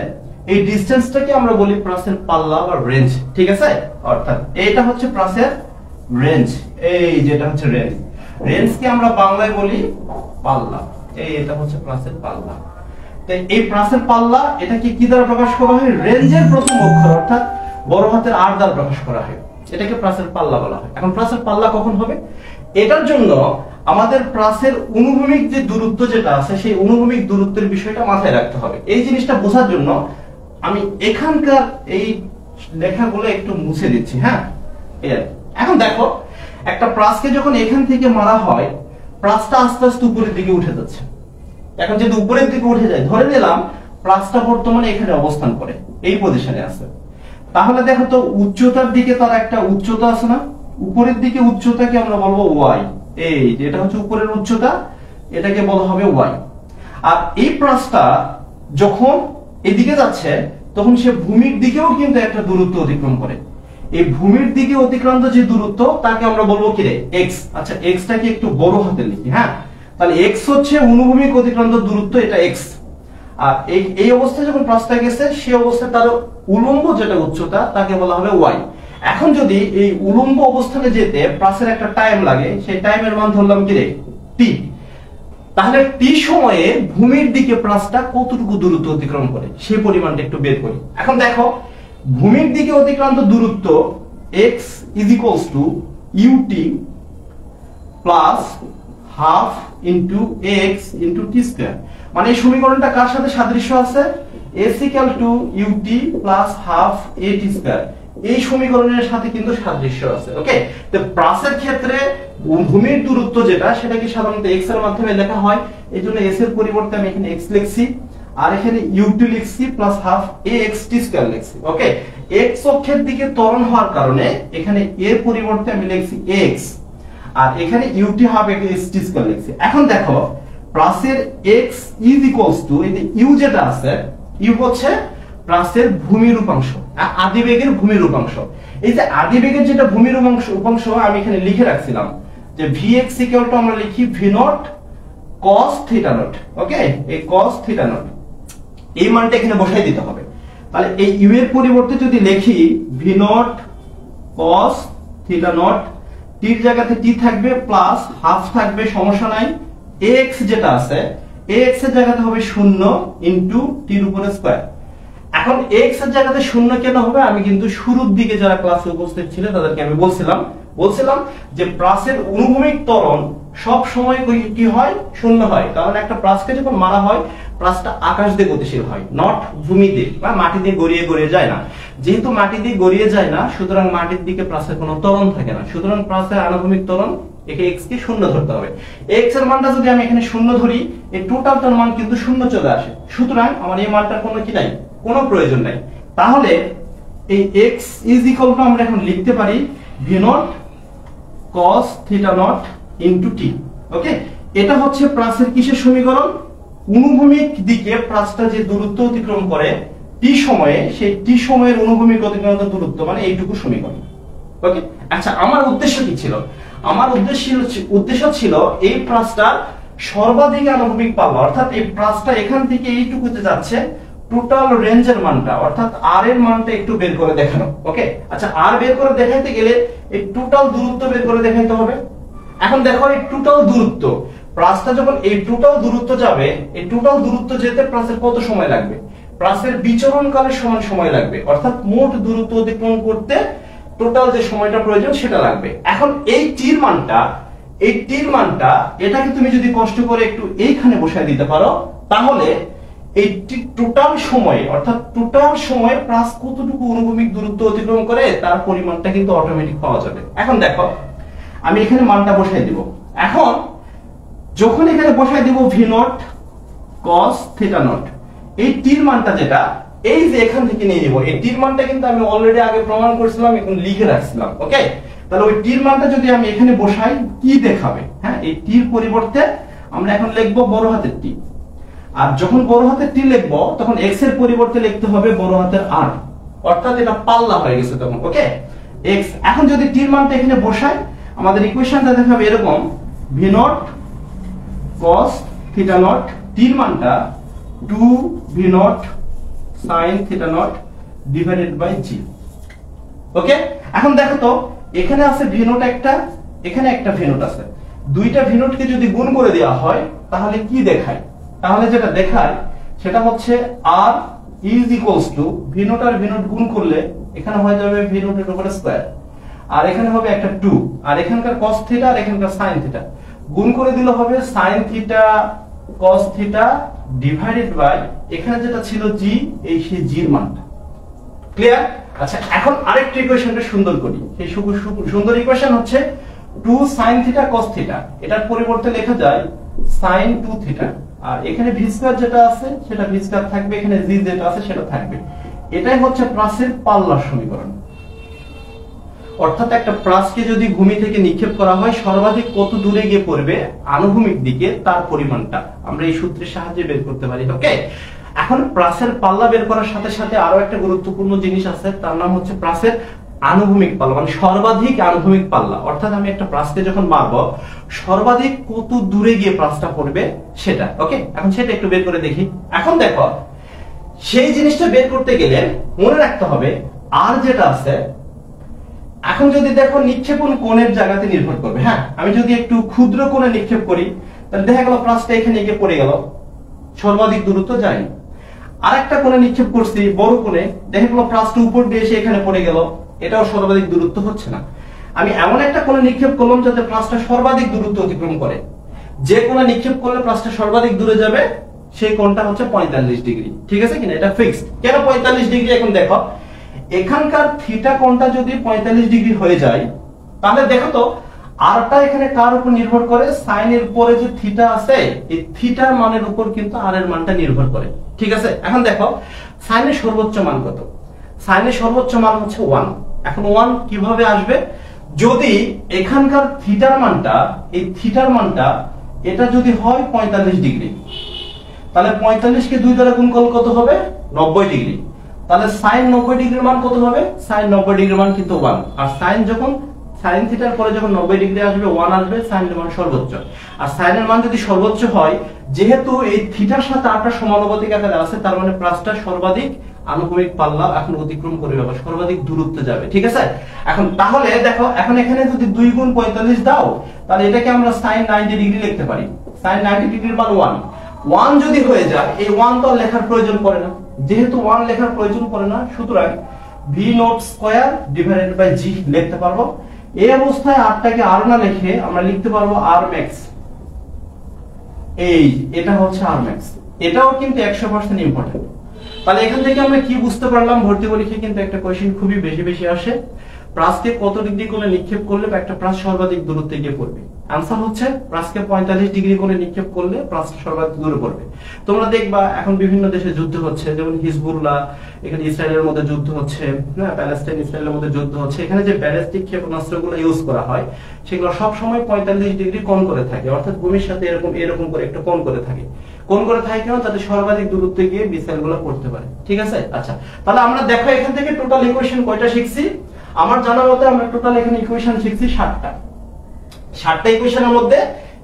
এই ডিসটেন্সটাকে আমরা বলি প্রাসের পাল্লা বা রেঞ্জ, ঠিক আছে। অর্থাৎ এটা হচ্ছে প্রাসের রেঞ্জ, এই যেটা হচ্ছে রেঞ্জ, রেঞ্জকে আমরা বাংলায় বলি পাল্লা। এটা হচ্ছে প্রাসের পাল্লা। তাই এই প্রাসের পাল্লা এটাকে কি দ্বারা প্রকাশ করা হয়, রেঞ্জের প্রথম অক্ষর অর্থাৎ বড় হাতের আর দ্বারা প্রকাশ করা হয়, এটাকে প্রাসের পাল্লা বলা হয়। এখন প্রাসের পাল্লা কখন হবে, এটার জন্য আমাদের প্রাসের অনুভূমিক যে দূরত্ব যেটা আছে সেই অনুভূমিক দূরত্বের বিষয়টা মাথায় রাখতে হবে। এই জিনিসটা বোঝার জন্য আমি এখানকার এই লেখাগুলো একটু মুছে দিচ্ছি। হ্যাঁ, এখন দেখো একটা প্রাসকে যখন এখান থেকে মারা হয়, প্রাসটা আস্তে আস্তে উপরের দিকে উঠে যাচ্ছে। এখন যদি উপরের দিকে উঠে যায়, ধরে নিলাম প্রাসটা বর্তমানে এখানে অবস্থান করে, এই পজিশনে আছে, তাহলে দেখো তো উচ্চতার দিকে তার একটা উচ্চতা আছে না, উপরের দিকে উচ্চতাকে আমরা বলবো ওয়াই। এই যেটা হচ্ছে উপরের উচ্চতা, এটাকে বলা হবে ওয়াই। আর এই প্রাসটা যখন এদিকে যাচ্ছে তখন সে ভূমির দিকেও কিন্তু একটা দূরত্ব অতিক্রম করে। এই ভূমির দিকে অতিক্রান্ত যে দূরত্ব তাকে আমরা বলবো কি রে, এক্স। আচ্ছা, এক্সটাকে একটু বড় হাতে লিখি। হ্যাঁ, তাহলে এক্স হচ্ছে অনুভূমিক অতিক্রান্ত দূরত্ব, এটা এক্স। আর এই অবস্থায় যখন প্রাসটা গেছে সেই অবস্থায় তার উলম্ব যেটা উচ্চতা তাকে বলা হবে ওয়াই। এখন যদি এই উলম্ব অবস্থানে যেতে প্রাসের একটা টাইম লাগে, সেই টাইমের মান ধরলাম কি রে, টি। তাহলে টি সময়ে ভূমির দিকে প্রাসটা কতটুকু দূরত্ব অতিক্রম করে সেই পরিমাণটা একটু বের করি। এখন দেখো ভূমির দিকে অতিক্রান্ত দূরত্ব x is equals to ut plus half into x into t square। মানে এই সমীকরণটা কার সাথে সাদৃশ্য আছে, s equal to ut plus half at square। এই সমীকরণের সাথে কিন্তু সাদৃশ্য আছে। ওকে, তো প্রাসের ক্ষেত্রে ভূমির দূরত্ব যেটা সেটাকে সাধারণত x এর মাধ্যমে লেখা হয়, এইজন্য s এর পরিবর্তে আমি এখানে x লিখছি, আর এখানে ut লিখছি প্লাস হাফ axt স্কয়ার লিখছি। ওকে, x অক্ষের দিকে ত্বরণ হওয়ার কারণে এখানে এর পরিবর্তে আমি লিখছি x, আর এখানে ut হাফ axt স্কয়ার লিখছি। এখন দেখো প্লাসের x ইজ ইকুয়ালস টু এই যে u যেটা আছে, u হচ্ছে প্লাসের ভূমি রূপাংশ, আদিবেগের ভূমি রূপাংশ। এই যে আদিবেগের যেটা ভূমি রূপাংশ আমি এখানে লিখে রাখছিলাম যে vx ইকুয়াল টু আমরা লিখি v not cos theta not. Okay, এই cos থিটা নট এই মানটা এখানে বসাই দিতে হবে। তাহলে এই u এর পরিবর্তে যদি লিখি v not cos theta not, t এর জায়গাতে t থাকবে প্লাস হাফ থাকবে, সমস্যা নাই। ax যেটা আছে ax এর জায়গাতে হবে 0 ইনটু t এর উপরে স্কয়ার। এখন x এর জায়গাতে 0 কেন হবে, আমি কিন্তু শুরুর দিকে যারা ক্লাসে উপস্থিত ছিলেন তাদেরকে আমি বলছিলাম যে প্রাসের অনুভূমিক ত্বরণ সব সময় কি হয়, 0 হয়। কারণ একটা প্রাসকে যখন মারা হয় প্লাসটা আকাশ দিয়ে গতিশীল হয়, নট ভূমিতে বা মাটি দিয়ে গড়িয়ে গড়িয়ে যায় না। যেহেতু মাটি দিয়ে গড়িয়ে যায় না, সুতরাং মাটির দিকে প্লাসের কোনো ত্বরণ থাকে না, সুতরাং প্লাসের আনুভূমিক ত্বরণ একে x কে শূন্য ধরতে হবে। x এর মানটা যদি আমি এখানে শূন্য ধরি, এই টোটালটার মান কিন্তু শূন্য চলে আসে, সুতরাং আমার এই মানটার কোনো কি নাই, কোনো প্রয়োজন নাই। তাহলে এই x ইজ ইকুয়াল টু আমরা এখন লিখতে পারি v not cos theta not into t। ওকে, এটা হচ্ছে প্লাসের কিসের সমীকরণ? অনুভূমিক দিকে প্লাসটা যে দূরত্ব অতিক্রম করে t সময়ে, সেই t সময়ের অনুভূমিক অতিক্রান্ত দূরত্ব মানে এইটুকু সমীকরণ। ওকে, আচ্ছা আমার উদ্দেশ্য কি ছিল? আমার উদ্দেশ্য ছিল এই প্লাসটা সর্বাধিক আনুভূমিক পাল্লা, অর্থাৎ এই প্লাসটা এখান থেকে এইটুকুতে যাচ্ছে, টোটাল রেঞ্জের মানটা অর্থাৎ r এর মানটা একটু বের করে দেখানো। ওকে, আচ্ছা r বের করে দেখাইতে গেলে এই টোটাল দূরত্ব বের করে দেখাইতে হবে। এখন দেখো এই টোটাল দূরত্ব, প্লাসটা যখন এই টোটাল দূরত্ব যাবে, এই টোটাল দূরত্ব যেতে প্লাসের কত সময় লাগবে? প্লাসের বিচরণকালের সমান সময় লাগবে, অর্থাৎ মোট দূরত্ব অতিক্রম করতে টোটাল যে সময়টা প্রয়োজন সেটা লাগবে। এখন এই টির মানটা এটাকে তুমি যদি কষ্ট করে একটু এইখানে বসায় দিতে পারো, তাহলে এই টোটাল সময় অর্থাৎ টোটাল সময়ে প্লাস কতটুকু অনুভূমিক দূরত্ব অতিক্রম করে তার পরিমাণটা কিন্তু অটোমেটিক পাওয়া যাবে। এখন দেখো আমি এখানে মানটা বসাই দিব। এখন যখন এখানে বসাই দিব v not cos theta not, এই টির মানটা যেটা এই যে এখান থেকে নিয়ে নিব, এই টির মানটা কিন্তু আমি অলরেডি আগে প্রমাণ করেছিলাম, এখন লিখে রাখছিলাম। ওকে, তাহলে ওই টির মানটা যদি আমি এখানে বসাই কি দেখাবে? হ্যাঁ, এই টির পরিবর্তে আমরা এখন লিখব বড় হাতের টি, আর যখন বড় হাতের টি লিখব তখন x এর পরিবর্তে লিখতে হবে বড় হাতের r, অর্থাৎ এটা পাল্লা হয়ে গেছে তখন। ওকে, x এখন যদি টির মানটা এখানে বসাই, আমাদের ইকুয়েশনটা দেখাবে এরকম v not cos theta naught, টির মানটা 2 v not sin theta not divided by g। Okay, এখন দেখো তো এখানে আছে v নট একটা, এখানে একটা v নট আছে, দুইটা v নট কে যদি গুণ করে দেওয়া হয় তাহলে কি দেখায়? তাহলে যেটা দেখায় সেটা হচ্ছে r is equals to v naught আর v নট গুণ করলে এখানে হয়ে যাবে v নট এর উপর স্কয়ার, আর এখানে হবে একটা 2, আর এখানকার cos থিটা আর এখানকার sin থিটা গুণ করে দিলে হবে sin theta cos theta divided by এখানে যেটা ছিল g, এই সেই g এর মানটা। ক্লিয়ার? আচ্ছা এখন আরেকটা ইকুয়েশনটা সুন্দর করি। সেই সুন্দর ইকুয়েশন হচ্ছে 2 sin থিটা cos থিটা, এটার পরিবর্তে লেখা যায় sin 2 থিটা, আর এখানে v স্কয়ার যেটা আছে সেটা v স্কয়ার থাকবে, এখানে g যেটা আছে সেটা থাকবে। এটাই হচ্ছে প্লাসের পাল্লার সমীকরণ। অর্থাৎ একটা প্লাসকে যদি ভূমি থেকে নিক্ষেপ করা হয় সর্বাধিক কত দূরে গিয়ে পড়বে আনুভূমিক দিকে তার পরিমাণটা আমরা এই সূত্রের সাহায্যে বের করতে পারি। ওকে, এখন প্লাসের পাল্লা বের করার সাথে সাথে আরো একটা গুরুত্বপূর্ণ জিনিস আছে, তার নাম হচ্ছে প্লাসের আনুভূমিক পাল্লা, মানে সর্বাধিক আনুভূমিক পাল্লা। অর্থাৎ আমি একটা প্লাসকে যখন মারবো সর্বাধিক কত দূরে গিয়ে প্লাসটা পড়বে সেটা। ওকে, এখন সেটা একটু বের করে দেখি। এখন দেখো সেই জিনিসটা বের করতে গেলে মনে রাখতে হবে আর যেটা আছে, এখন যদি দেখো নিক্ষেপণ কোণের জায়গাতে নির্ভর করবে। হ্যাঁ, আমি যদি একটু ক্ষুদ্র কোণে নিক্ষেপ করি তাহলে দেখা গেল প্লাসটা এখানে গিয়ে পড়ে গেল, সর্বাধিক দূরত্ব যায়নি। আরেকটা কোণে নিক্ষেপ করছি বড় কোণে, দেখা গেল প্লাসটা উপর দিয়ে এসে এখানে পড়ে গেল, এটাও সর্বাধিক দূরত্ব হচ্ছে না। আমি এমন একটা কোণে নিক্ষেপ করলাম যাতে প্লাসটা সর্বাধিক দূরত্ব অতিক্রম করে, যে কোণে নিক্ষেপ করলে প্লাসটা সর্বাধিক দূরে যাবে সেই কোণটা হচ্ছে 45 ডিগ্রি। ঠিক আছে কিনা? এটা ফিক্সড। কেন 45 ডিগ্রি? এখন দেখো এখানকার থিটা কোণটা যদি 45 ডিগ্রি হয়ে যায় তাহলে দেখো তো আরটা এখানে কার উপর নির্ভর করে? সাইন এর পরে যে থিটা আছে এই থিটার মানের উপর কিন্তু আর এর মানটা নির্ভর করে। ঠিক আছে, এখন দেখো সাইনের সর্বোচ্চ মান কত? সাইনের সর্বোচ্চ মান হচ্ছে 1। এখন 1 কিভাবে আসবে? যদি এখানকার থিটার মানটা, এই থিটার মানটা এটা যদি হয় 45 ডিগ্রি, তাহলে 45 কে 2 দ্বারা গুণ করলে কত হবে? 90 ডিগ্রি। তাহলে sin 90 ডিগ্রির মান কত হবে? sin 90 ডিগ্রির মান কিন্তু 1। আর sin যখন sin থিটার পরে যখন 90 ডিগ্রি আসবে 1 আসবে, sin এর মান সর্বোচ্চ। আর sin এর মান যদি সর্বোচ্চ হয়, যেহেতু এই থিটার সাথে আরটা সমানুপাতিক আকারে আছে, তার মানে প্লাসটা সর্বাধিক আনুভূমিক পাল্লা এখন অতিক্রম করবে বা সর্বাধিক দূরত্ব যাবে। ঠিক আছে, এখন তাহলে দেখো এখন এখানে যদি 2 গুণ 45 দাও তাহলে এটাকে আমরা sin 90 ডিগ্রি লিখতে পারি। sin 90 ডিগ্রির মান 1 যদি হয়ে যায়, এই 1 তো লেখার প্রয়োজন পড়ে না, যেহেতু 1 লেখার প্রয়োজন পড়ে না, সুতরাং v not square divided by g লিখতে পারবো। এই অবস্থায় rটাকে r না লিখে আমরা লিখতে পারবো r max। এই এটা হচ্ছে r max। এটাও কিন্তু 100% ইম্পর্টেন্ট। তাহলে এখান থেকে আমরা কি বুঝতে পারলাম, ভর্তি পরীক্ষায় কিন্তু একটা কোশ্চেন খুবই বেশি বেশি আসে, প্রাসকে কত ডিগ্রি কোণে নিক্ষেপ করলে একটা প্রাস সর্বাধিক দূরত্বে গিয়ে পড়বে। আনসার হচ্ছে প্রাসকে 45 ডিগ্রি কোণে নিক্ষেপ করলে প্রাস সর্বাধিক দূরে পড়বে। তোমরা দেখবা এখন বিভিন্ন দেশে যুদ্ধ হচ্ছে, যেমন হিজবুল্লাহ, এখানে ইসরায়েলের মধ্যে যুদ্ধ হচ্ছে, হ্যাঁ, প্যালেস্টাইন ইসরায়েলের মধ্যে যুদ্ধ হচ্ছে। এখানে যে ব্যালিস্টিক ক্ষেপণাস্ত্রগুলো ইউজ করা হয় সেগুলো সব সময় 45 ডিগ্রি কোণ করে থাকে, অর্থাৎ ভূমির সাথে এরকম করে একটা কোণ করে থাকে। কোণ করে থাকে কেন? যাতে সর্বাধিক দূরত্বে গিয়ে মিসাইলগুলো পড়তে পারে। ঠিক আছে? আচ্ছা, তাহলে আমরা দেখো এখান থেকে টোটাল ইকুয়েশন কয়টা শিখছি। আমার জানা মতে আমরা টোটাল এখানে ইকুয়েশন শিখছি 7টা। 7টা ইকুয়েশনের মধ্যে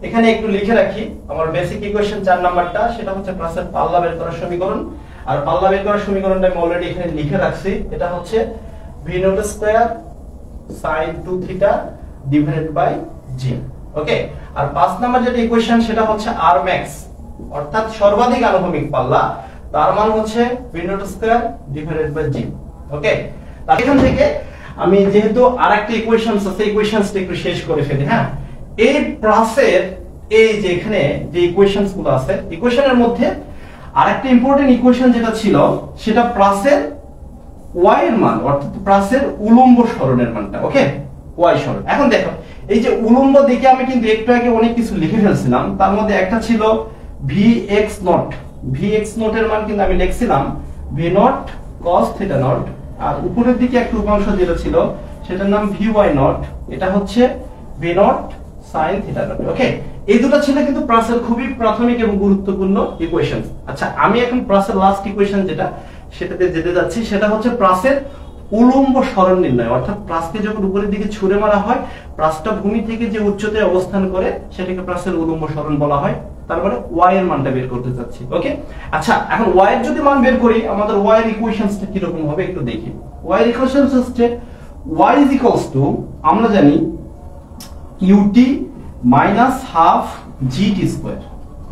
এখানে একটু লিখে রাখি। আমার বেসিক ইকুয়েশন 4 নাম্বারটা, সেটা হচ্ছে প্রাসের পাল্লা বের করার সমীকরণ। আর পাল্লা বের করার সমীকরণটা আমি অলরেডি এখানে লিখে রাখছি। এটা হচ্ছে v0 square sin 2 theta divided by g। Okay, আর 5 নাম্বার যেটা ইকুয়েশন সেটা হচ্ছে r max, অর্থাৎ সর্বাধিক আনুভূমিক পাল্লা, তার মান হচ্ছে v0 square divided by g। Okay, তাহলে এখান থেকে আমি যেহেতু আরেকটা ইকুয়েশনস আছে, ইকুয়েশনসটা একটু শেষ করে ফেলি। হ্যাঁ, এই প্রাসের এই যে এখানে যে ইকুয়েশনস গুলো আছে, ইকুয়েশনের মধ্যে আরেকটা ইম্পর্টেন্ট ইকুয়েশন যেটা ছিল সেটা প্রাসের y এর মান, অর্থাৎ প্রাসের উলম্ব সরণের মানটা। ওকে, y সরণ। এখন দেখো এই যে উলম্ব দিকে আমি কিন্তু একটু আগে অনেক কিছু লিখে ফেলছিলাম, তার মধ্যে একটা ছিল vx নট। vx নট এর মান কিন্তু আমি লিখছিলাম v0 cos থিটা নট, আর উপরের দিকে একটা উপাংশ যেটা ছিল সেটার নাম vy নট, এটা হচ্ছে v0 sin theta not. Okay, এই দুটো ছিল কিন্তু প্রাসের খুবই প্রাথমিক এবং গুরুত্বপূর্ণ ইকুয়েশন। আচ্ছা, আমি এখন প্রাসের লাস্ট ইকুয়েশন যেটা সেটাতে যেতে যাচ্ছি, সেটা হচ্ছে প্রাসের উলম্ব সরণ নির্ণয়, অর্থাৎ প্রাসকে যখন উপরের দিকে ছুঁড়ে মারা হয়, প্রাসটা ভূমি থেকে যে উচ্চতায় অবস্থান করে সেটাকে প্রাসের উলম্ব সরণ বলা হয়। তারপরে y এর মানটা বের করতে যাচ্ছি। ওকে, আচ্ছা, এখন y এর যদি মান বের করি, আমাদের y এর ইকুয়েশনসটা কি রকম হবে একটু দেখি। y এর ইকুয়েশনস হচ্ছে y is equals to, আমরা জানি ut minus half gt square.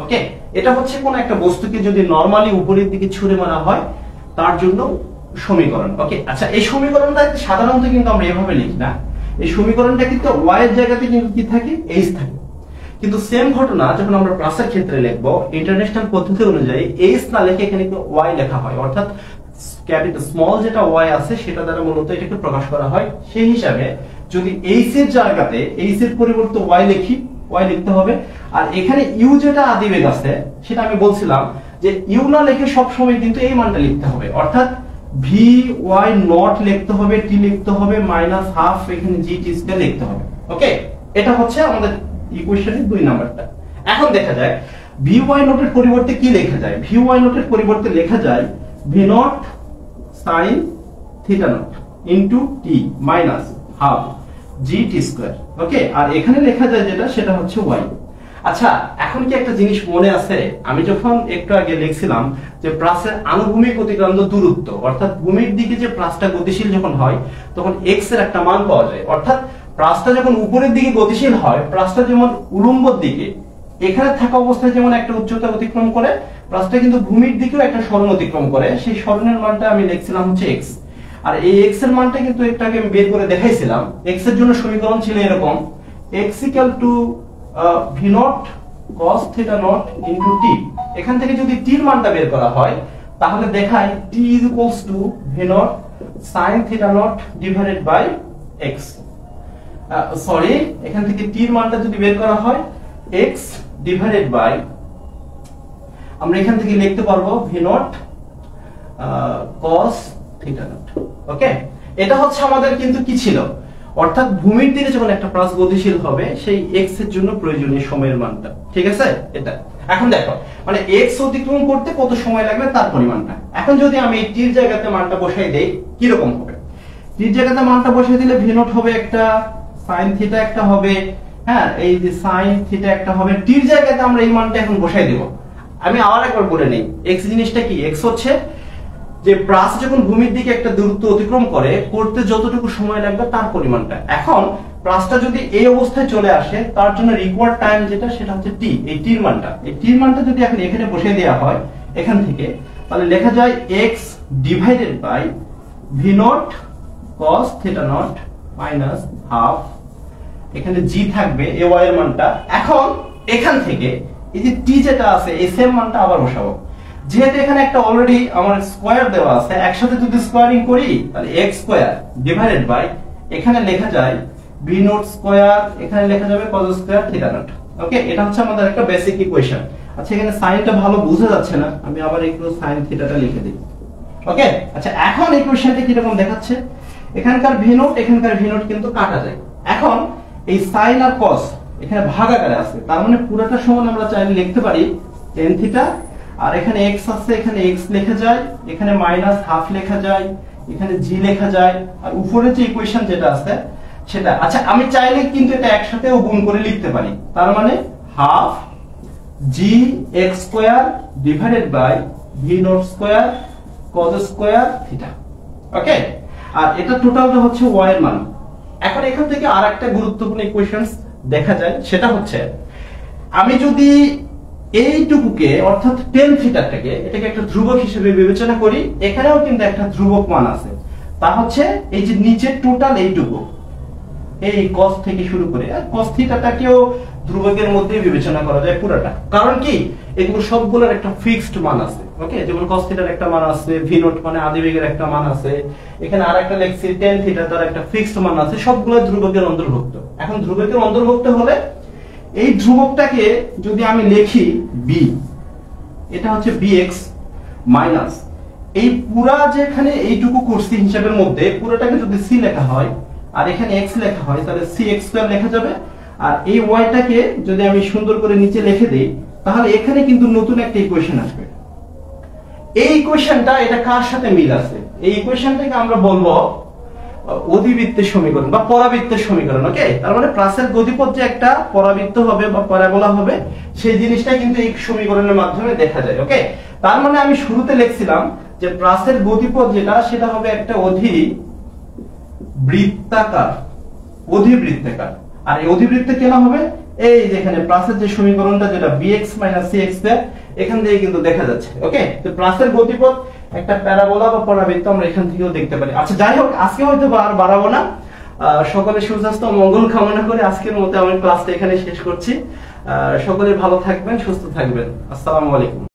Okay, এটা হচ্ছে কোন একটা বস্তুকে যদি নরমালি উপরের দিকে ছুঁড়ে মারা হয় তার জন্য সমীকরণ। ওকে, আচ্ছা, এই সমীকরণটা সাধারণত কিন্তু আমরা এভাবে লিখি না, এই সমীকরণটা কিন্তু y এর জায়গাতে কিন্তু কি থাকে, h থাকে। কিন্তু সেম ঘটনা যখন আমরা প্লাসের ক্ষেত্রে লিখব, ইন্টারন্যাশনাল পদ্ধতি অনুযায়ী h না লিখে এখানে কিন্তু y লেখা হয়, অর্থাৎ ক্যাপিটাল স্মল যেটা y আছে সেটা দ্বারা মূলত এটাকে প্রকাশ করা হয়। সেই হিসাবে যদি h এর জায়গাতে h এর পরিবর্তে y লিখি, y লিখতে হবে। আর এখানে u যেটা আদিবেগ আছে সেটা আমি বলছিলাম যে u না লিখে সব সময় কিন্তু এই মানটা লিখতে হবে, অর্থাৎ vy নট লিখতে হবে, t লিখতে হবে, মাইনাস হাফ এখানে gt স্কয়ার লিখতে হবে। ওকে, এটা হচ্ছে আমাদের ইকুয়েশনের 2 নাম্বারটা। এখন দেখা যায় vy নটের পরিবর্তে কি লেখা যায়। vy নটের পরিবর্তে লেখা যায় v0 sin theta not into t minus half gt square. Okay, আর এখানে লেখা যায় যেটা সেটা হচ্ছে y। আচ্ছা, এখন কি একটা জিনিস মনে আছে, আমি যখন একটু আগে লিখছিলাম যে প্রাসের আনুভূমিক অতিক্রান্ত দূরত্ব, অর্থাৎ ভূমির দিকে যে প্রাসটা গতিশীল যখন হয় তখন x এর একটা মান পাওয়া যায়, অর্থাৎ প্রাসটা যখন উপরের দিকে গতিশীল হয়, প্রাসটা যেমন উলম্বর দিকে এখানে থাকা অবস্থায় যেমন একটা উচ্চতা অতিক্রম করে, প্রাসটা কিন্তু ভূমির দিকেও একটা সরণ অতিক্রম করে। সেই সরণের মানটা আমি লিখছিলাম হচ্ছে x। আর এই x এর মানটা কিন্তু একটু আগে আমি বের করে দেখাইছিলাম। x এর জন্য সমীকরণ ছিল এরকম, x v0 cos theta not into t। এখান থেকে যদি t এর মানটা বের করা হয় তাহলে দেখায় t is equals to v0 sin theta not divided by x। Sorry, এখান থেকে t এর মানটা যদি বের করা হয় x ডিভাইডেড বাই, আমরা এখান থেকে লিখতে পারবো v0 cos থিটা নট। ওকে, এটা হচ্ছে আমাদের কিন্তু কি ছিল, অর্থাৎ ভূমির দিকে যখন একটা প্রাস গতিশীল হবে সেই x এর জন্য প্রয়োজনীয় সময়ের মানটা। ঠিক আছে, এটা এখন দেখো মানে x অতিক্রম করতে কত সময় লাগবে তার পরিমাণটা। এখন যদি আমি t এর জায়গাতে মানটা বসাই দেই কি রকম হবে, t এর জায়গাতে মানটা বসাই দিলে v0 হবে একটা, sin থিটা একটা হবে, হ্যাঁ, এই যে sin থিটা একটা হবে। t এর জায়গাতে আমরা এই মানটা এখন বসাই দেব। আমি আবার একবার বলে নেই, x জিনিসটা কি, x হচ্ছে যে প্রাস যখন ভূমির দিকে একটা দূরত্ব অতিক্রম করে করতে যতটুকু সময় লাগবে তার পরিমাণটা। এখন প্রাসটা যদি এই অবস্থায় চলে আসে তার জন্য রিকোয়ার্ড টাইম যেটা সেটা হচ্ছে t। এই t এর মানটা, এই t এর মানটা যদি এখন এখানে বসিয়ে দেওয়া হয় এখান থেকে, তাহলে লেখা যায় x divided by v0 cos theta not minus half, এখানে g থাকবে ay এর মানটা। এখন এখান থেকে এই যে t যেটা আছে এই সেম মানটা আবার বসাবো। যেহেতু এখানে একটা অলরেডি আমার স্কয়ার দেওয়া আছে, একসাথে যদি স্কয়ারিং করি তাহলে x স্কয়ার ডিভাইডেড বাই এখানে লেখা যায় b নট স্কয়ার, এখানে লেখা যাবে cos স্কয়ার থিটা নট। ওকে, এটা হচ্ছে আমাদের একটা বেসিক ইকুয়েশন। আচ্ছা, এখানে সাইনটা ভালো বোঝা যাচ্ছে না, আমি আবার একটু সাইন থিটাটা লিখে দিই। ওকে, আচ্ছা এখন ইকুয়েশনটা কি রকম দেখাচ্ছে, এখানকার v নট এখানকার v নট কিন্তু কাটা যায়। এখন এই সাইন আর cos এখানে ভাগাকারে আছে, তার মানে পুরোটা সমান আমরা চাইলে লিখতে পারি tan থিটা, আর এখানে x আছে, এখানে x লেখা যায়, এখানে মাইনাস হাফ লেখা যায়, এখানে g লেখা যায়, আর উপরে যে ইকুয়েশন যেটা আছে সেটা। আচ্ছা, আমি চাইলে কিন্তু এটা একসাথেও গুণ করে লিখতে পারি, তার মানে half g x square divided by v not square cos square theta. Okay, আর এটা টোটালটা হচ্ছে y এর মান। এখন এখান থেকে আরেকটা গুরুত্বপূর্ণ ইকুয়েশনস দেখা যায়, সেটা হচ্ছে আমি যদি এইটুকুকে অর্থাৎ tan থিটাটাকে এটাকে একটা ধ্রুবক হিসেবে বিবেচনা করি, এখানেও কিন্তু একটা ধ্রুবক মান আছে, তা হচ্ছে এই যে নিচে টোটাল এইটুকু, এই cos থেকে শুরু করে cos থিটাটাকেও ধ্রুবকের মধ্যে বিবেচনা করা যায় পুরোটা। কারণ কি, এগুলো সবগুলোর একটা ফিক্সড মান আছে। ওকে, যেমন cos থিটার একটা মান আছে, v নট মানে আদিবেগের একটা মান আছে, এখানে আরেকটা লেখছি tan থিটা, তার একটা ফিক্সড মান আছে, সবগুলো ধ্রুবকের অন্তর্ভুক্ত। এখন ধ্রুবকের অন্তর্ভুক্ত হলে এই ধ্রুবকটাকে যদি আমি লিখি b, এটা হচ্ছে bx মাইনাস এই পুরা যেখানে এইটুকু করছি হিসাবের মধ্যে পুরোটাকে যদি c লেখা হয় আর এখানে x লেখা হয়, তাহলে cx স্কয়ার লেখা যাবে। আর এই y-টাকে যদি আমি সুন্দর করে নিচে লিখে দেই, তাহলে এখানে কিন্তু নতুন একটা ইকুয়েশন আসবে। এই ইকুয়েশনটা এটা কার সাথে মিল আছে, এই ইকুয়েশনটাকে আমরা বলবো অধিবৃত্তের সমীকরণ বা পরাবৃত্তের সমীকরণ। ওকে, তার মানে প্রাসের গতিপথ যে একটা পরাবৃত্ত হবে বা প্যারাবোলা হবে, সেই জিনিসটা কিন্তু এই সমীকরণের মাধ্যমে দেখা যায়। ওকে, তার মানে আমি শুরুতে লিখছিলাম যে প্রাসের গতিপথ যেটা সেটা হবে একটা অধিবৃত্তাকার। আর এই অধিবৃত্তে কেন হবে, এই যেখানে প্লাসের যে সমীকরণটা যেটা bx cx এখান থেকে কিন্তু দেখা যাচ্ছে। ওকে, তো প্লাসের গতিপথ একটা প্যারাবোলা বা পরাবৃত্ত আমরা এখান থেকেও দেখতে পারি। আচ্ছা, যাই হোক, আজকে হয়তো আর বাড়াবো না, সকলে সুস্বাস্থ্য মঙ্গল কামনা করে আজকের মতো আমি ক্লাসটা এখানে শেষ করছি। সকলে ভালো থাকবেন, সুস্থ থাকবেন। আসসালামু আলাইকুম।